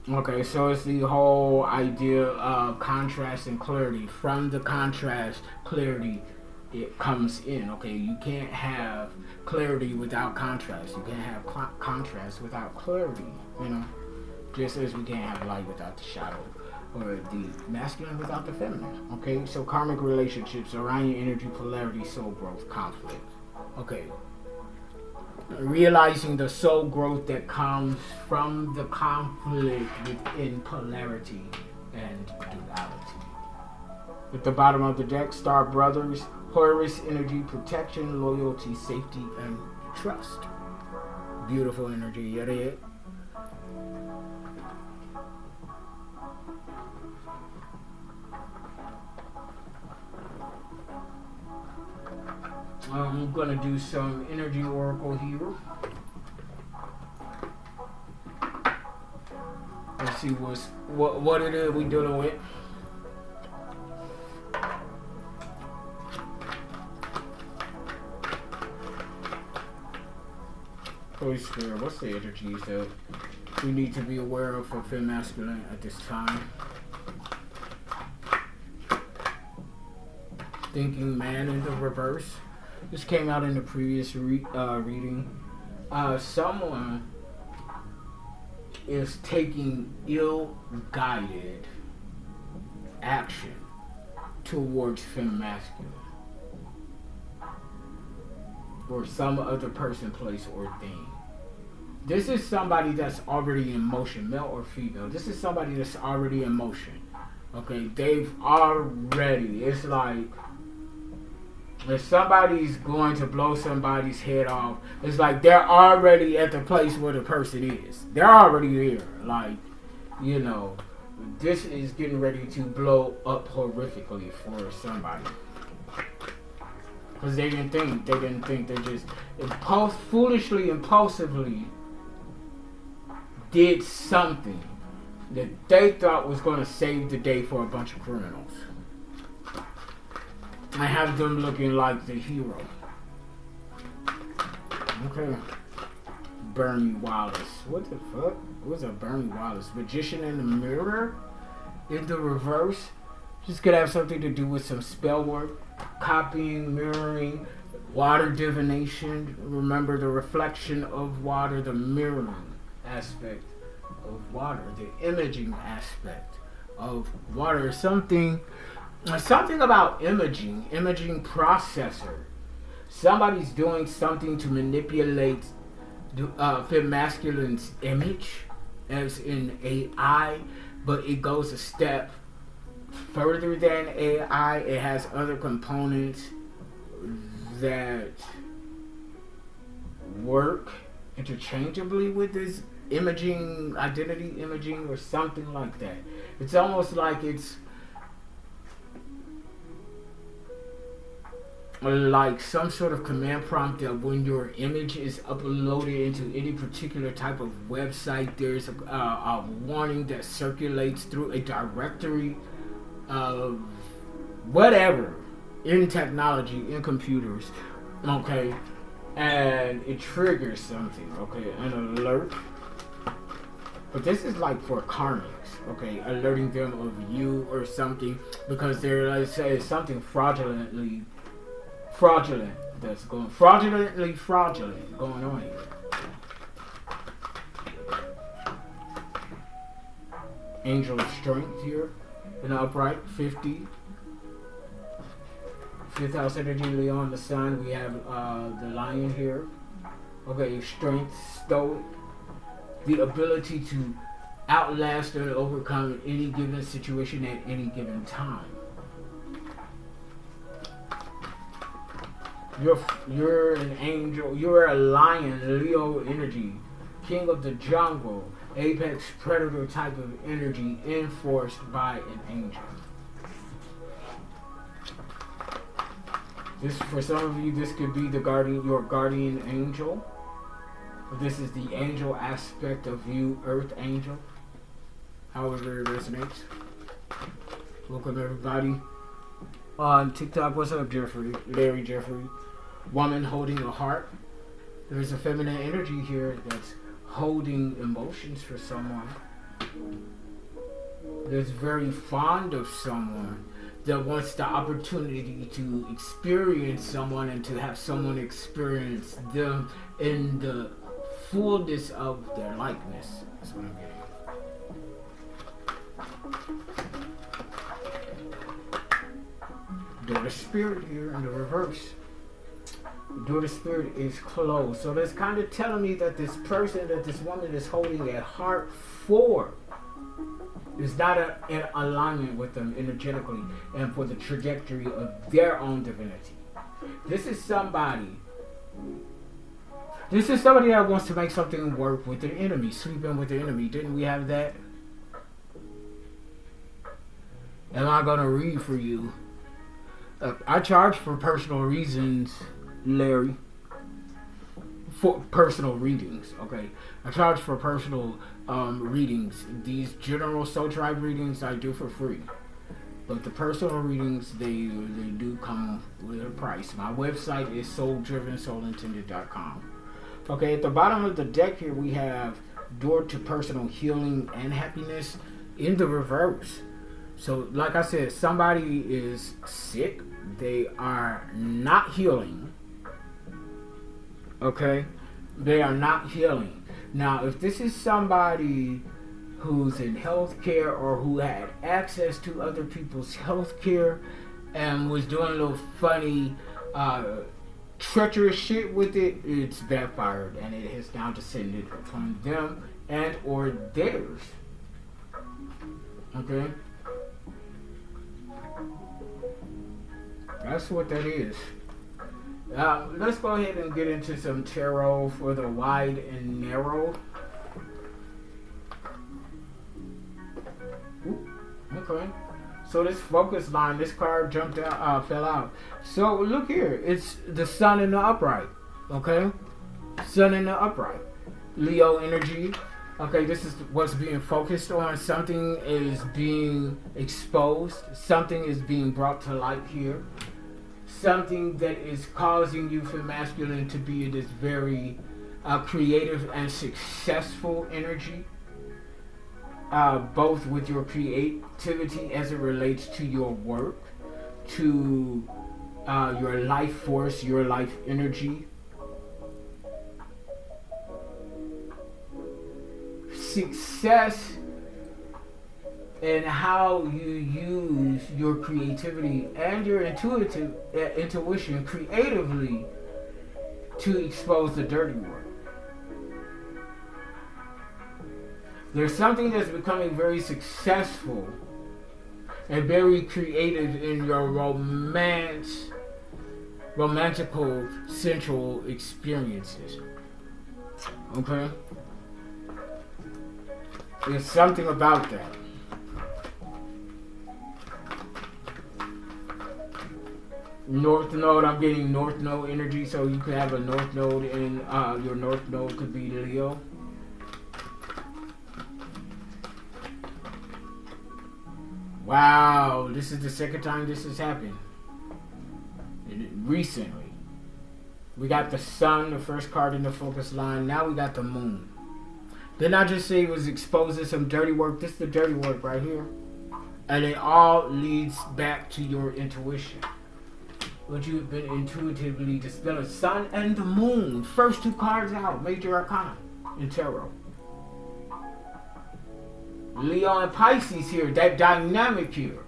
Okay, so it's the whole idea of contrast and clarity. From the contrast, clarity, it comes in. Okay, you can't have clarity without contrast. You can't have contrast without clarity. You know, just as we can't have light without the shadow, or the masculine without the feminine. Okay, so karmic relationships, Orion energy, polarity, soul growth, conflict. Okay. Realizing the soul growth that comes from the conflict within polarity and duality. At the bottom of the deck, Star Brothers, Horus energy, protection, loyalty, safety, and trust. Beautiful energy, you get it? I'm gonna do some energy oracle here. Let's see what it is we dealing with. Holy Spirit, what's the energies that we need to be aware of for femme masculine at this time? Thinking man in the reverse. This came out in the previous reading. Someone is taking ill-guided action towards femme masculine, or some other person, place, or thing. This is somebody that's already in motion, male or female. This is somebody that's already in motion. Okay, they've already, it's like, if somebody's going to blow somebody's head off, it's like they're already at the place where the person is. They're already there. Like, you know, this is getting ready to blow up horrifically for somebody. Because they didn't think. They just foolishly, impulsively did something that they thought was going to save the day for a bunch of criminals. I have them looking like the hero. Okay. Bernie Wallace. What the fuck? What's a Bernie Wallace? Magician in the mirror? In the reverse? Just could have something to do with some spell work. Copying, mirroring, water divination. Remember the reflection of water, the mirroring aspect of water. The imaging aspect of water. Something about imaging processor. Somebody's doing something to manipulate femme masculine's image, as in AI, but it goes a step further than AI. It has other components that work interchangeably with this imaging, identity imaging, or something like that. It's almost like it's like some sort of command prompt that when your image is uploaded into any particular type of website, there's a warning that circulates through a directory of whatever in technology, in computers, okay, and it triggers something, okay, an alert. But this is like for karmics, okay, alerting them of you or something, because there, let's say, something fraudulently fraudulent going on here. Angel of Strength here in the upright, 50. Fifth house energy, Leo on the sun. We have the lion here. Okay, strength, stoic. The ability to outlast and overcome any given situation at any given time. You're an angel. You're a lion, Leo energy. King of the jungle. Apex predator type of energy enforced by an angel. This, for some of you, this could be the guardian, your guardian angel. This is the angel aspect of you, Earth Angel. However it resonates. Welcome everybody. On TikTok, what's up, Jeffrey? Larry Jeffrey. Woman holding a heart. There's a feminine energy here that's holding emotions for someone. That's very fond of someone. That wants the opportunity to experience someone and to have someone experience them in the fullness of their likeness. That's what I'm getting. Daughter Spirit here in the reverse. Daughter Spirit is closed. So that's kind of telling me that this person, that this woman is holding a heart for, is not in alignment with them energetically and for the trajectory of their own divinity. This is somebody that wants to make something work with the enemy, sleep in with the enemy. Didn't we have that? Am I going to read for you? I charge for personal reasons, Larry. For personal readings, okay? I charge for personal readings. These general soul tribe readings I do for free. But the personal readings, they do come with a price. My website is souldrivensoulintented.com. Okay, at the bottom of the deck here we have door to personal healing and happiness in the reverse. So like I said, somebody is sick. They are not healing. Okay? They are not healing. Now, if this is somebody who's in healthcare or who had access to other people's healthcare and was doing a little funny, treacherous shit with it, it's backfired and it has now descended upon them and or theirs. Okay? That's what that is. Let's go ahead and get into some tarot for the wide and narrow. Ooh, okay. So this focus line, this card jumped out, fell out. So look here, it's the sun in the upright. Okay? Sun in the upright. Leo energy. Okay, this is what's being focused on. Something is being exposed. Something is being brought to light here. Something that is causing you for masculine to be this very creative and successful energy. Both with your creativity as it relates to your work, to your life force, your life energy. Success and how you use your creativity and your intuition creatively to expose the dirty work. There's something that's becoming very successful and very creative in your romantical, sensual experiences. Okay? There's something about that. North Node, I'm getting North Node energy, so you could have a North Node in your North Node could be Leo. Wow, this is the second time this has happened. Recently. We got the sun, the first card in the focus line. Now we got the moon. Didn't I just say it was exposing some dirty work? This is the dirty work right here. And it all leads back to your intuition. What you've been intuitively dispelling. Sun and the moon. First two cards out. Major Arcana in tarot. Leo and Pisces here. That dynamic here.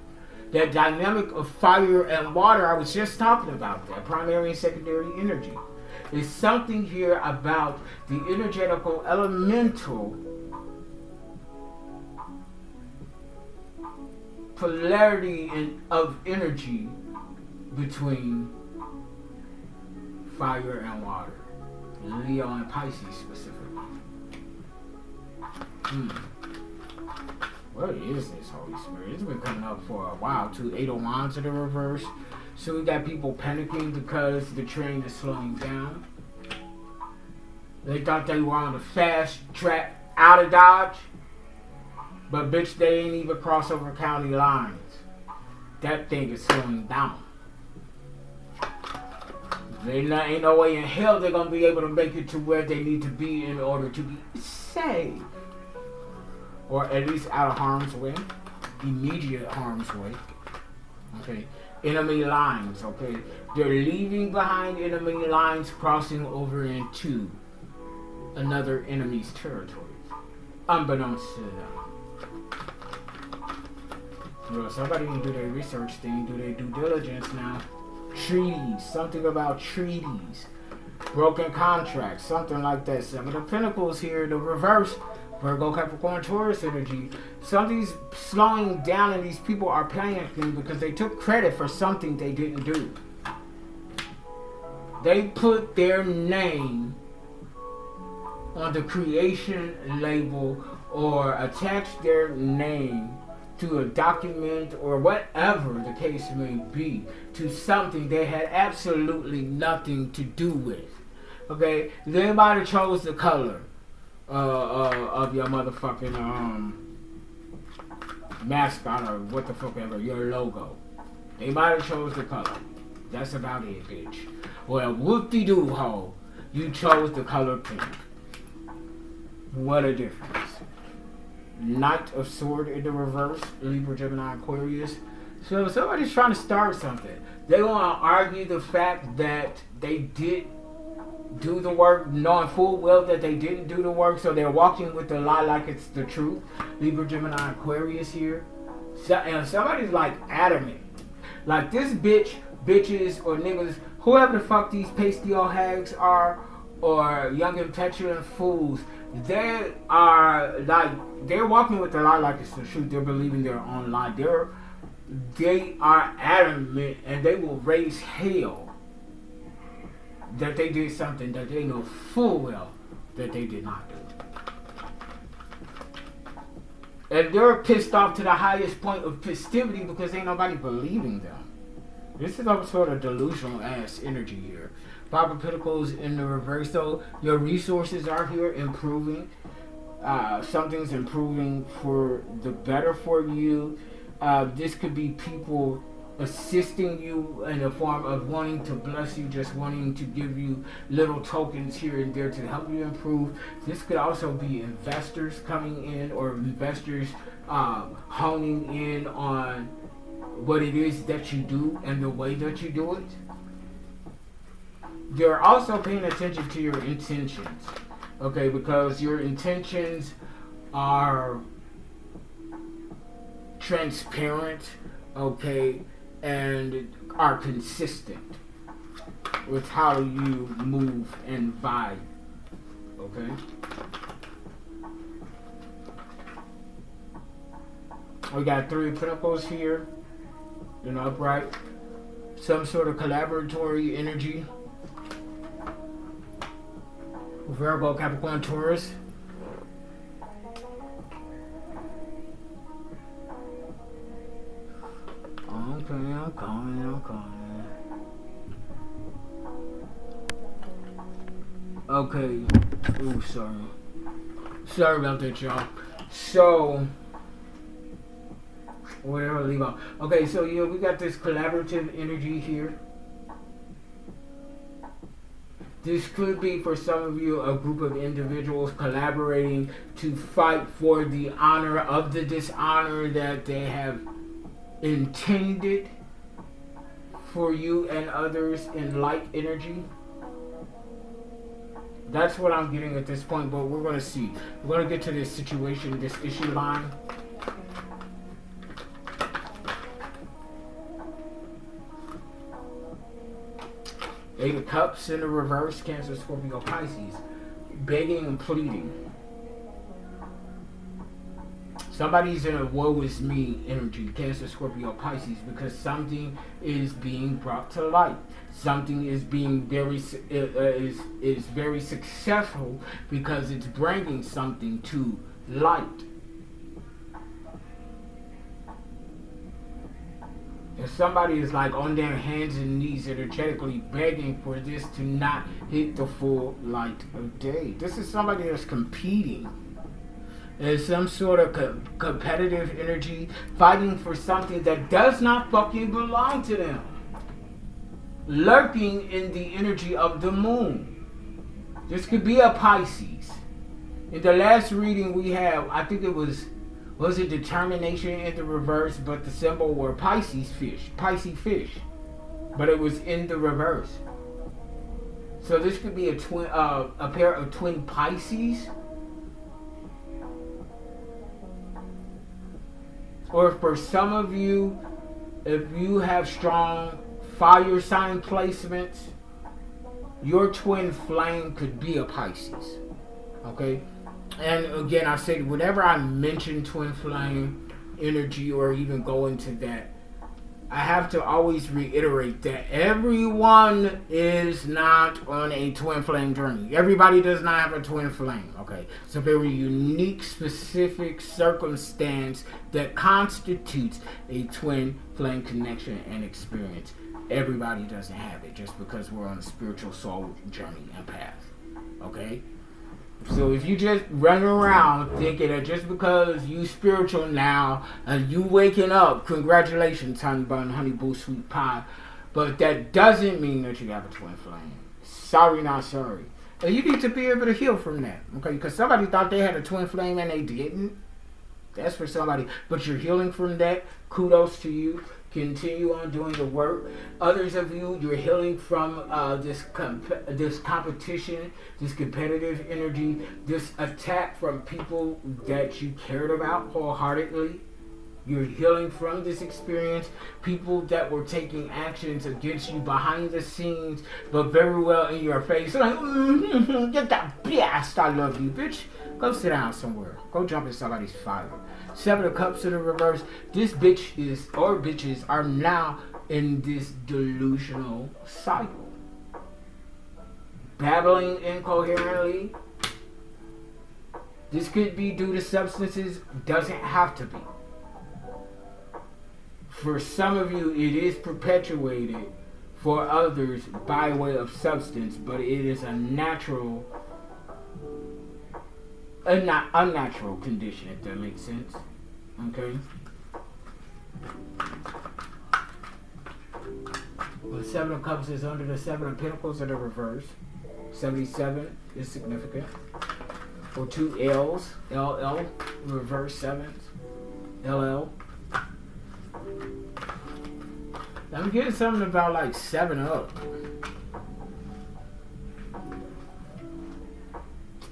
That dynamic of fire and water. I was just talking about that. Primary and secondary energy. There's something here about the energetical elemental polarity of energy between fire and water. Leo and Pisces specifically. What is this Holy Spirit? It's been coming up for a while too. 8 of Wands in the reverse. So we got people panicking because the train is slowing down. They thought they were on the fast track out of Dodge. But bitch, they ain't even cross over county lines. That thing is slowing down. Ain't no way in hell they're going to be able to make it to where they need to be in order to be safe. Or at least out of harm's way. Immediate harm's way. Okay. Enemy lines. Okay. They're leaving behind enemy lines, crossing over into another enemy's territory. Unbeknownst to them. Well, somebody can do their research thing, do their due diligence now. Treaties, something about treaties, broken contracts, something like that. Some of the Pentacles here, the reverse, Virgo, Capricorn, Taurus energy. Something's slowing down and these people are panicking because they took credit for something they didn't do. They put their name on the creation label or attached their name to a document or whatever the case may be, to something they had absolutely nothing to do with. Okay, they might have chose the color of your motherfucking mascot or what the fuck ever, your logo. They might have chose the color. That's about it, bitch. Well, whoop-de-doo ho, you chose the color pink. What a difference. Knight of Sword in the reverse, Libra, Gemini, Aquarius. So somebody's trying to start something. They want to argue the fact that they did do the work, knowing full well that they didn't do the work, so they're walking with the lie like it's the truth. Libra, Gemini, Aquarius here. So, and somebody's like adamant. Like this bitches, or niggas, whoever the fuck these pasty old hags are, or young and petulant fools, they are like, they're walking with the lie like it's the truth. They're believing their own lie. They are adamant and they will raise hell that they did something that they know full well that they did not do. And they're pissed off to the highest point of festivity because ain't nobody believing them. This is some sort of delusional ass energy here. Five of Pentacles in the reverse, though. Your resources are here improving. Something's improving for the better for you. This could be people assisting you in the form of wanting to bless you, just wanting to give you little tokens here and there to help you improve. This could also be investors coming in, or investors honing in on what it is that you do and the way that you do it. You're also paying attention to your intentions, okay, because your intentions are transparent, okay, and are consistent with how you move and vibe, okay? We got Three of Pentacles here, in upright. Some sort of collaboratory energy. Virgo, Capricorn, Taurus. Okay, I'm coming. Okay. Ooh, sorry. Sorry about that, y'all. So, whatever, leave out. Okay, so yeah, we got this collaborative energy here. This could be, for some of you, a group of individuals collaborating to fight for the honor of the dishonor that they have intended for you and others in light energy. That's what I'm getting at this point, but we're going to see. We're going to get to this situation, this issue line. Eight of Cups in the reverse, Cancer, Scorpio, Pisces. Begging and pleading. Somebody's in a woe is me energy, Cancer, Scorpio, Pisces, because something is being brought to light. Something is being very successful because it's bringing something to light. If somebody is like on their hands and knees energetically begging for this to not hit the full light of day. This is somebody that's competing. There's some sort of competitive energy, fighting for something that does not fucking belong to them. Lurking in the energy of the moon. This could be a Pisces. In the last reading we have, I think it was it determination in the reverse, but the symbol were Pisces fish. But it was in the reverse. So this could be a pair of twin Pisces. Or for some of you, if you have strong fire sign placements, your twin flame could be a Pisces. Okay? And again, I said, whenever I mention twin flame energy or even go into that, I have to always reiterate that everyone is not on a twin flame journey. Everybody does not have a twin flame, okay? It's a very unique, specific circumstance that constitutes a twin flame connection and experience. Everybody doesn't have it just because we're on a spiritual soul journey and path, okay? So if you just run around thinking that just because you spiritual now and you waking up, congratulations, honey bun, honey boo, sweet pie, but that doesn't mean that you have a twin flame. Sorry, not sorry. And you need to be able to heal from that, okay? Because somebody thought they had a twin flame and they didn't. That's for somebody. But you're healing from that. Kudos to you. Continue on doing the work. Others of you, you're healing from this competition, this competitive energy, this attack from people that you cared about wholeheartedly. You're healing from this experience. People that were taking actions against you behind the scenes, but very well in your face. Like, get that blast, I love you, bitch. Go sit down somewhere. Go jump in somebody's fire. Seven of Cups in the reverse. This bitch is, or bitches are now in this delusional cycle. Babbling incoherently. This could be due to substances. Doesn't have to be. For some of you, it is perpetuated. For others, by way of substance. But it is a natural, unnatural condition, if that makes sense. Okay? The Seven of Cups is under the Seven of Pentacles in the reverse. 77 is significant. Or two L's. LL, reverse sevens. LL. I'm getting something about like 7 up.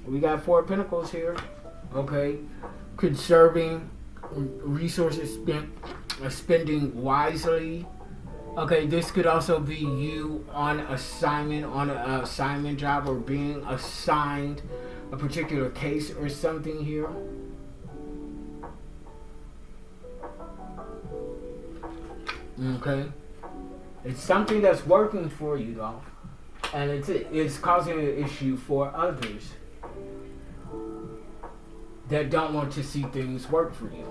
We got Four of Pentacles here. Okay. Conserving resources, spending wisely. Okay, this could also be you on assignment, on an assignment job, or being assigned a particular case or something here. Okay. It's something that's working for you though. And it's causing an issue for others that don't want to see things work for you.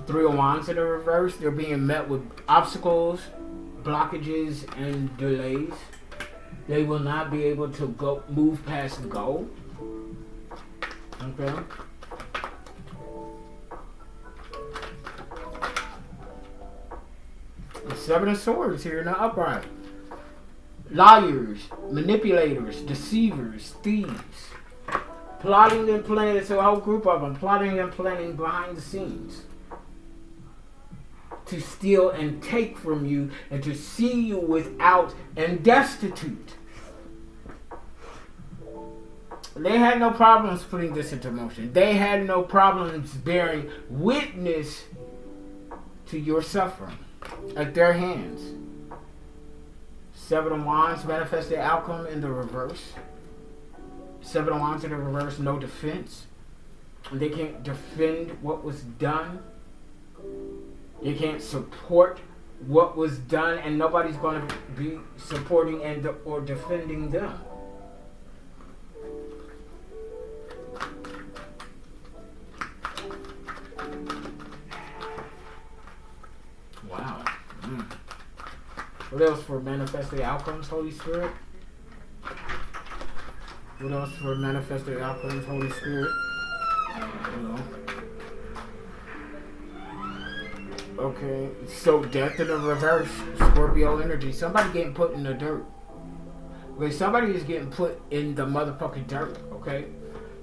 Three of Wands in the reverse. They're being met with obstacles, blockages, and delays. They will not be able to move past go. Okay. The Seven of Swords here in the upright. Liars, manipulators, deceivers, thieves. Plotting and planning. It's a whole group of them. Plotting and planning behind the scenes. To steal and take from you and to see you without and destitute. They had no problems putting this into motion. They had no problems bearing witness to your suffering at their hands. Seven of Wands, manifested outcome in the reverse. Seven of Wands in the reverse, no defense. They can't defend what was done. They can't support what was done, and nobody's going to be supporting and or defending them. Wow. What else for manifested outcomes, Holy Spirit? What else for manifested outcomes, Holy Spirit? Okay, so death in the reverse, Scorpio energy. Somebody getting put in the dirt. Okay, somebody is getting put in the motherfucking dirt, okay?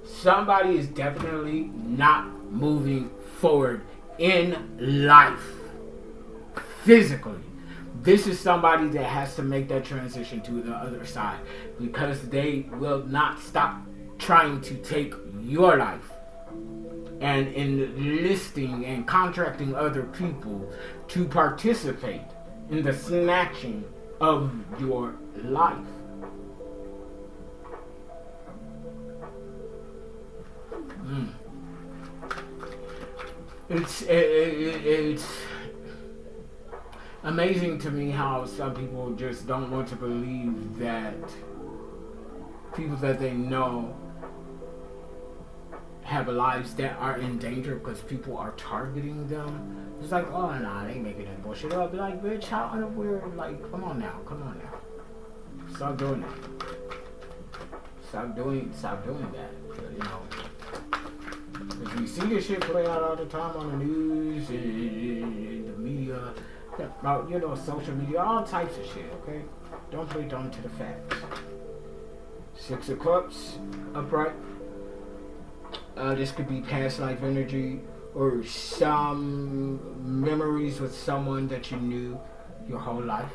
Somebody is definitely not moving forward in life. Physically. This is somebody that has to make that transition to the other side, because they will not stop trying to take your life and enlisting and contracting other people to participate in the snatching of your life. It's amazing to me how some people just don't want to believe that people that they know have lives that are in danger because people are targeting them. It's like, oh nah, they ain't making that bullshit up. Like, bitch, how unaware? Like, come on now. Stop doing that. Stop doing that. You know, because we see this shit play out all the time on the news, in the media, about, you know, social media, all types of shit. Okay, don't play dumb to the facts. Six of Cups, upright. This could be past life energy or some memories with someone that you knew your whole life.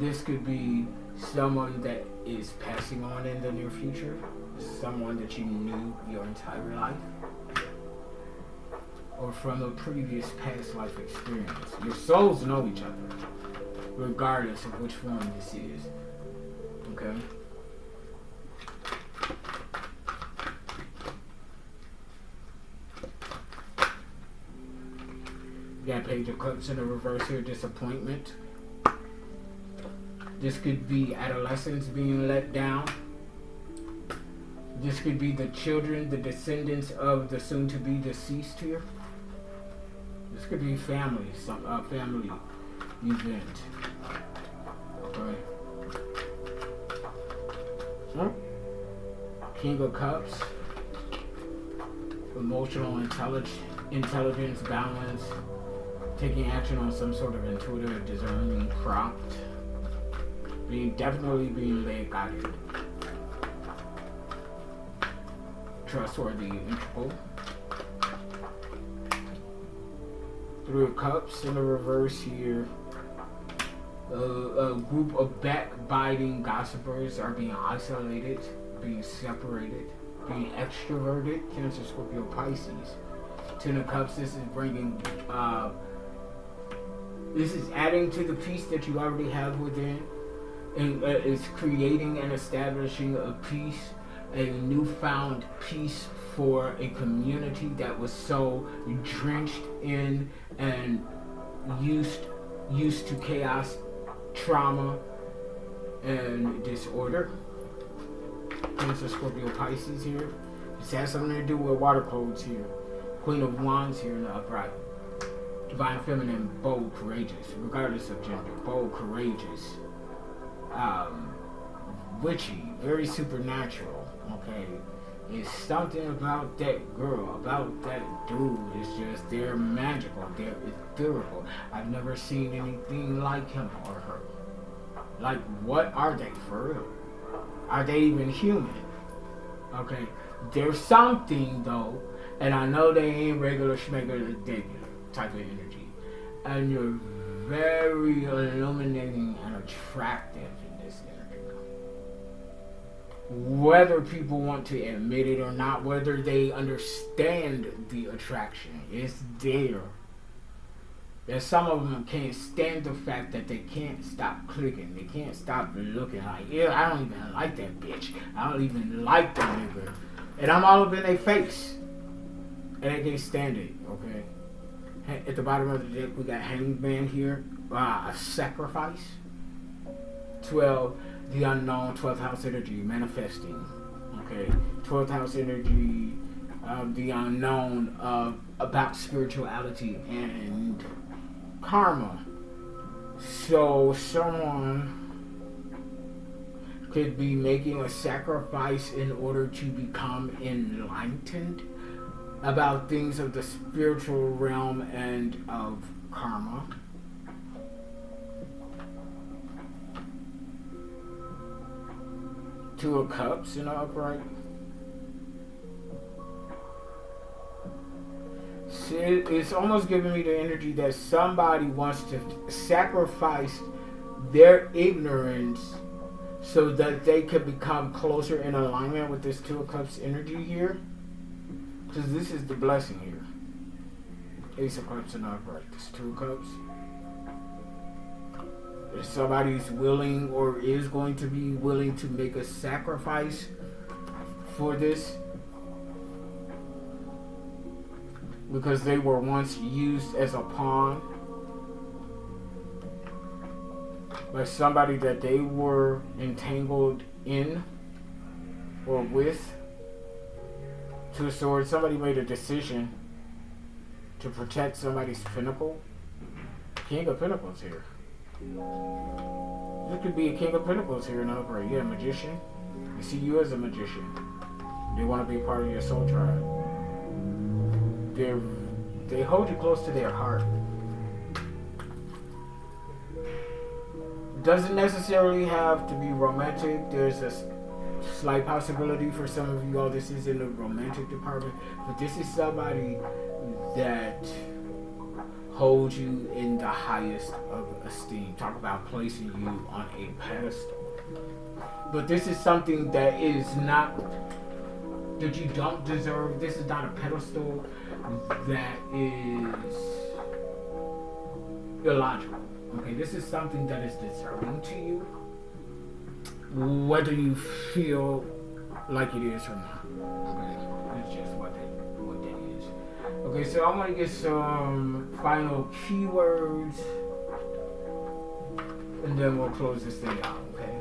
This could be someone that is passing on in the near future, someone that you knew your entire life, or from a previous past life experience. Your souls know each other, regardless of which form this is. Okay? Got Page of Cups in the reverse here, disappointment. This could be adolescents being let down. This could be the children, the descendants of the soon-to-be deceased here. This could be family, some family event. Okay. King of Cups. Emotional intelligence, balance. Taking action on some sort of intuitive, discerning prompt. Definitely being led, guided. Trustworthy, integral. Three of Cups in the reverse here. A group of backbiting gossipers are being isolated, being separated, being extroverted. Cancer, Scorpio, Pisces. Ten of Cups, this is bringing... this is adding to the peace that you already have within, and it's creating and establishing a peace, a newfound peace for a community that was so drenched in and used to chaos, trauma, and disorder. Cancer, Scorpio, Pisces here. This has something to do with water codes here. Queen of Wands here in the upright. Divine feminine, bold, courageous, regardless of gender. Bold, courageous, witchy, very supernatural. Okay, it's something about that girl, about that dude. It's just, they're magical, they're ethereal. I've never seen anything like him or her. Like, what are they for real? Are they even human? Okay, there's something though, and I know they ain't regular schmegular type of energy, and you're very illuminating and attractive in this energy. whether people want to admit it or not, whether they understand the attraction, it's there. And some of them can't stand the fact that they can't stop clicking. They can't stop looking like, yeah, I don't even like that bitch. I don't even like that nigga. And I'm all up in their face. And they can't stand it, okay? At the bottom of the deck, we got Hangman here. A sacrifice. 12, the unknown, 12th house energy, manifesting. Okay? 12th house energy, the unknown, about spirituality and karma. So someone could be making a sacrifice in order to become enlightened about things of the spiritual realm and of karma. Two of Cups in the upright. It's almost giving me the energy that somebody wants to sacrifice their ignorance so that they could become closer in alignment with this Two of Cups energy here. Because this is the blessing here. Ace of Cups and upright. This Two of Cups. If somebody's willing or is going to be willing to make a sacrifice for this, because they were once used as a pawn by somebody that they were entangled in or with. Two of Swords, somebody made a decision to protect somebody's pinnacle. King of Pentacles here. There could be a King of Pentacles here in upright. Yeah, Magician. They see you as a magician. They want to be a part of your soul tribe. They hold you close to their heart. Doesn't necessarily have to be romantic. There's a slight possibility for some of you all this is in the romantic department, but this is somebody that holds you in the highest of esteem. Talk about placing you on a pedestal. But this is something that is not, that you don't deserve. This is not a pedestal that is illogical. Okay, this is something that is deserving to you, whether you feel like it is or not. Okay, it's just what that is. Okay, so I want to get some final keywords, and then we'll close this thing out. Okay.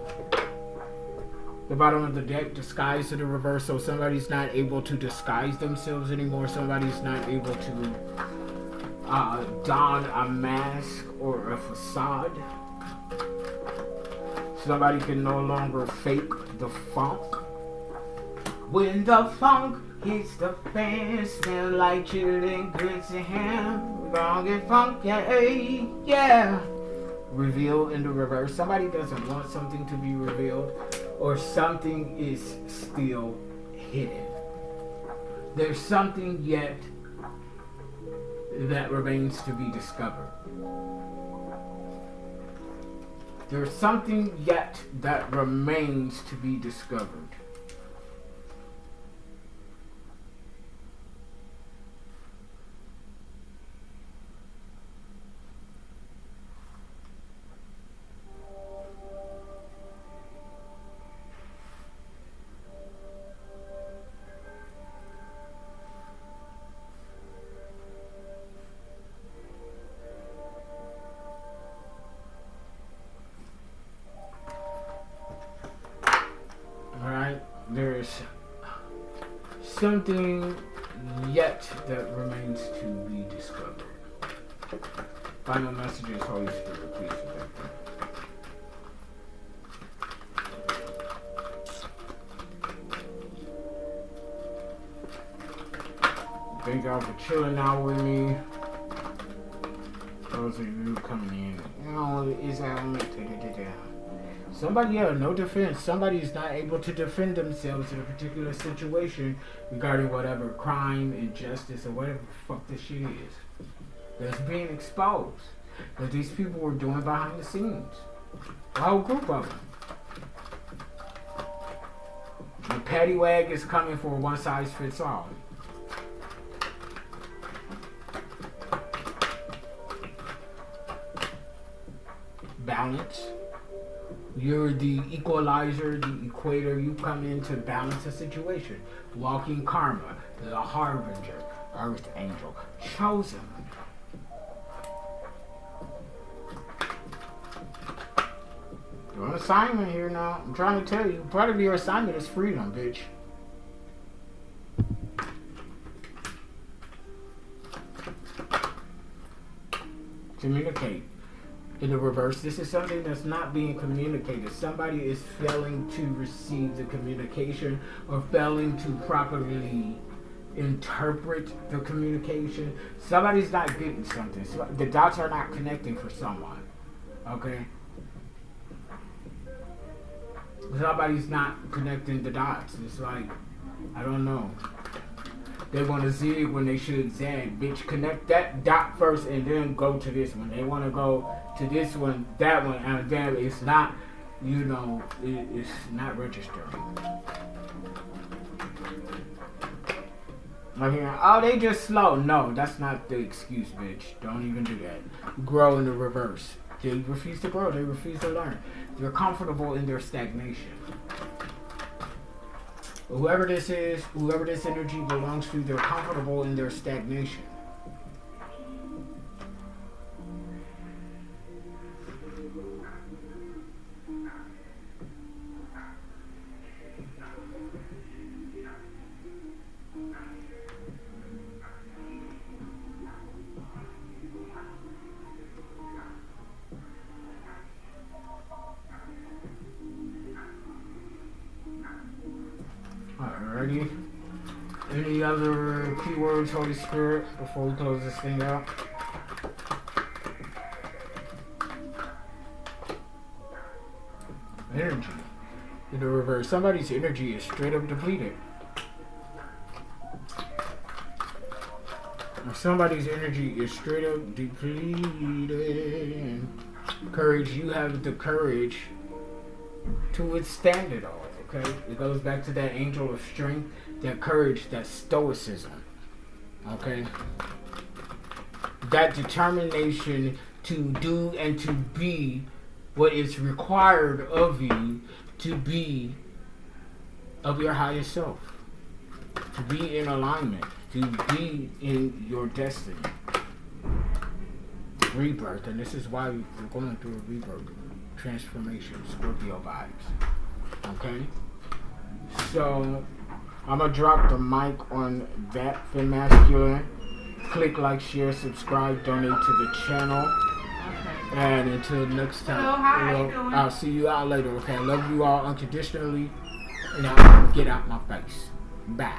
The bottom of the deck, disguise to the reverse. So somebody's not able to disguise themselves anymore. Somebody's not able to don a mask or a facade. Somebody can no longer fake the funk. When the funk hits the fan, smell like chillin' grits and ham. We're gonna get funky, yeah. Reveal in the reverse. Somebody doesn't want something to be revealed, or something is still hidden. There's something yet that remains to be discovered. There's something yet that remains to be discovered. There's something yet that remains to be discovered. Final messages, Holy Spirit, please protect them. Thank y'all for chilling out with me. Those of you coming in, you know, is somebody have no defense. Somebody's not able to defend themselves in a particular situation regarding whatever crime, injustice, or whatever the fuck this shit is that's being exposed that these people were doing behind the scenes. A whole group of them. The paddywag is coming for one size fits all. Balance. You're the equalizer, the equator. You come in to balance a situation. Walking karma, the harbinger, earth angel, chosen. You're on assignment here now. I'm trying to tell you, part of your assignment is freedom, bitch. Communicate. In the reverse, this is something that's not being communicated. Somebody is failing to receive the communication or failing to properly interpret the communication. Somebody's not getting something. So the dots are not connecting for someone. Okay? Somebody's not connecting the dots. It's like, I don't know. They want to zig when they should zag. Bitch, connect that dot first and then go to this one. They want to go to this one, that one, and then it's not, you know, it's not registering. I'm hearing, oh, they just slow. No, that's not the excuse, bitch. Don't even do that. Grow in the reverse. They refuse to grow. They refuse to learn. They're comfortable in their stagnation. Whoever this is, whoever this energy belongs to, they're comfortable in their stagnation. Alrighty. Any other keywords, Holy Spirit, before we close this thing out? Energy. In the reverse. Somebody's energy is straight up depleted. Somebody's energy is straight up depleted. Courage. You have the courage to withstand it all. Okay, it goes back to that angel of strength, that courage, that stoicism. Okay, that determination to do and to be what is required of you to be of your highest self, to be in alignment, to be in your destiny. Rebirth, and this is why we're going through a rebirth, transformation, Scorpio vibes. Okay, so I'm gonna drop the mic on that for masculine. Click like, share, subscribe, donate to the channel. Okay. And until next time, hello, hi, how you doing? I'll see you out later. Okay, I love you all unconditionally. And I'll get out my face. Bye.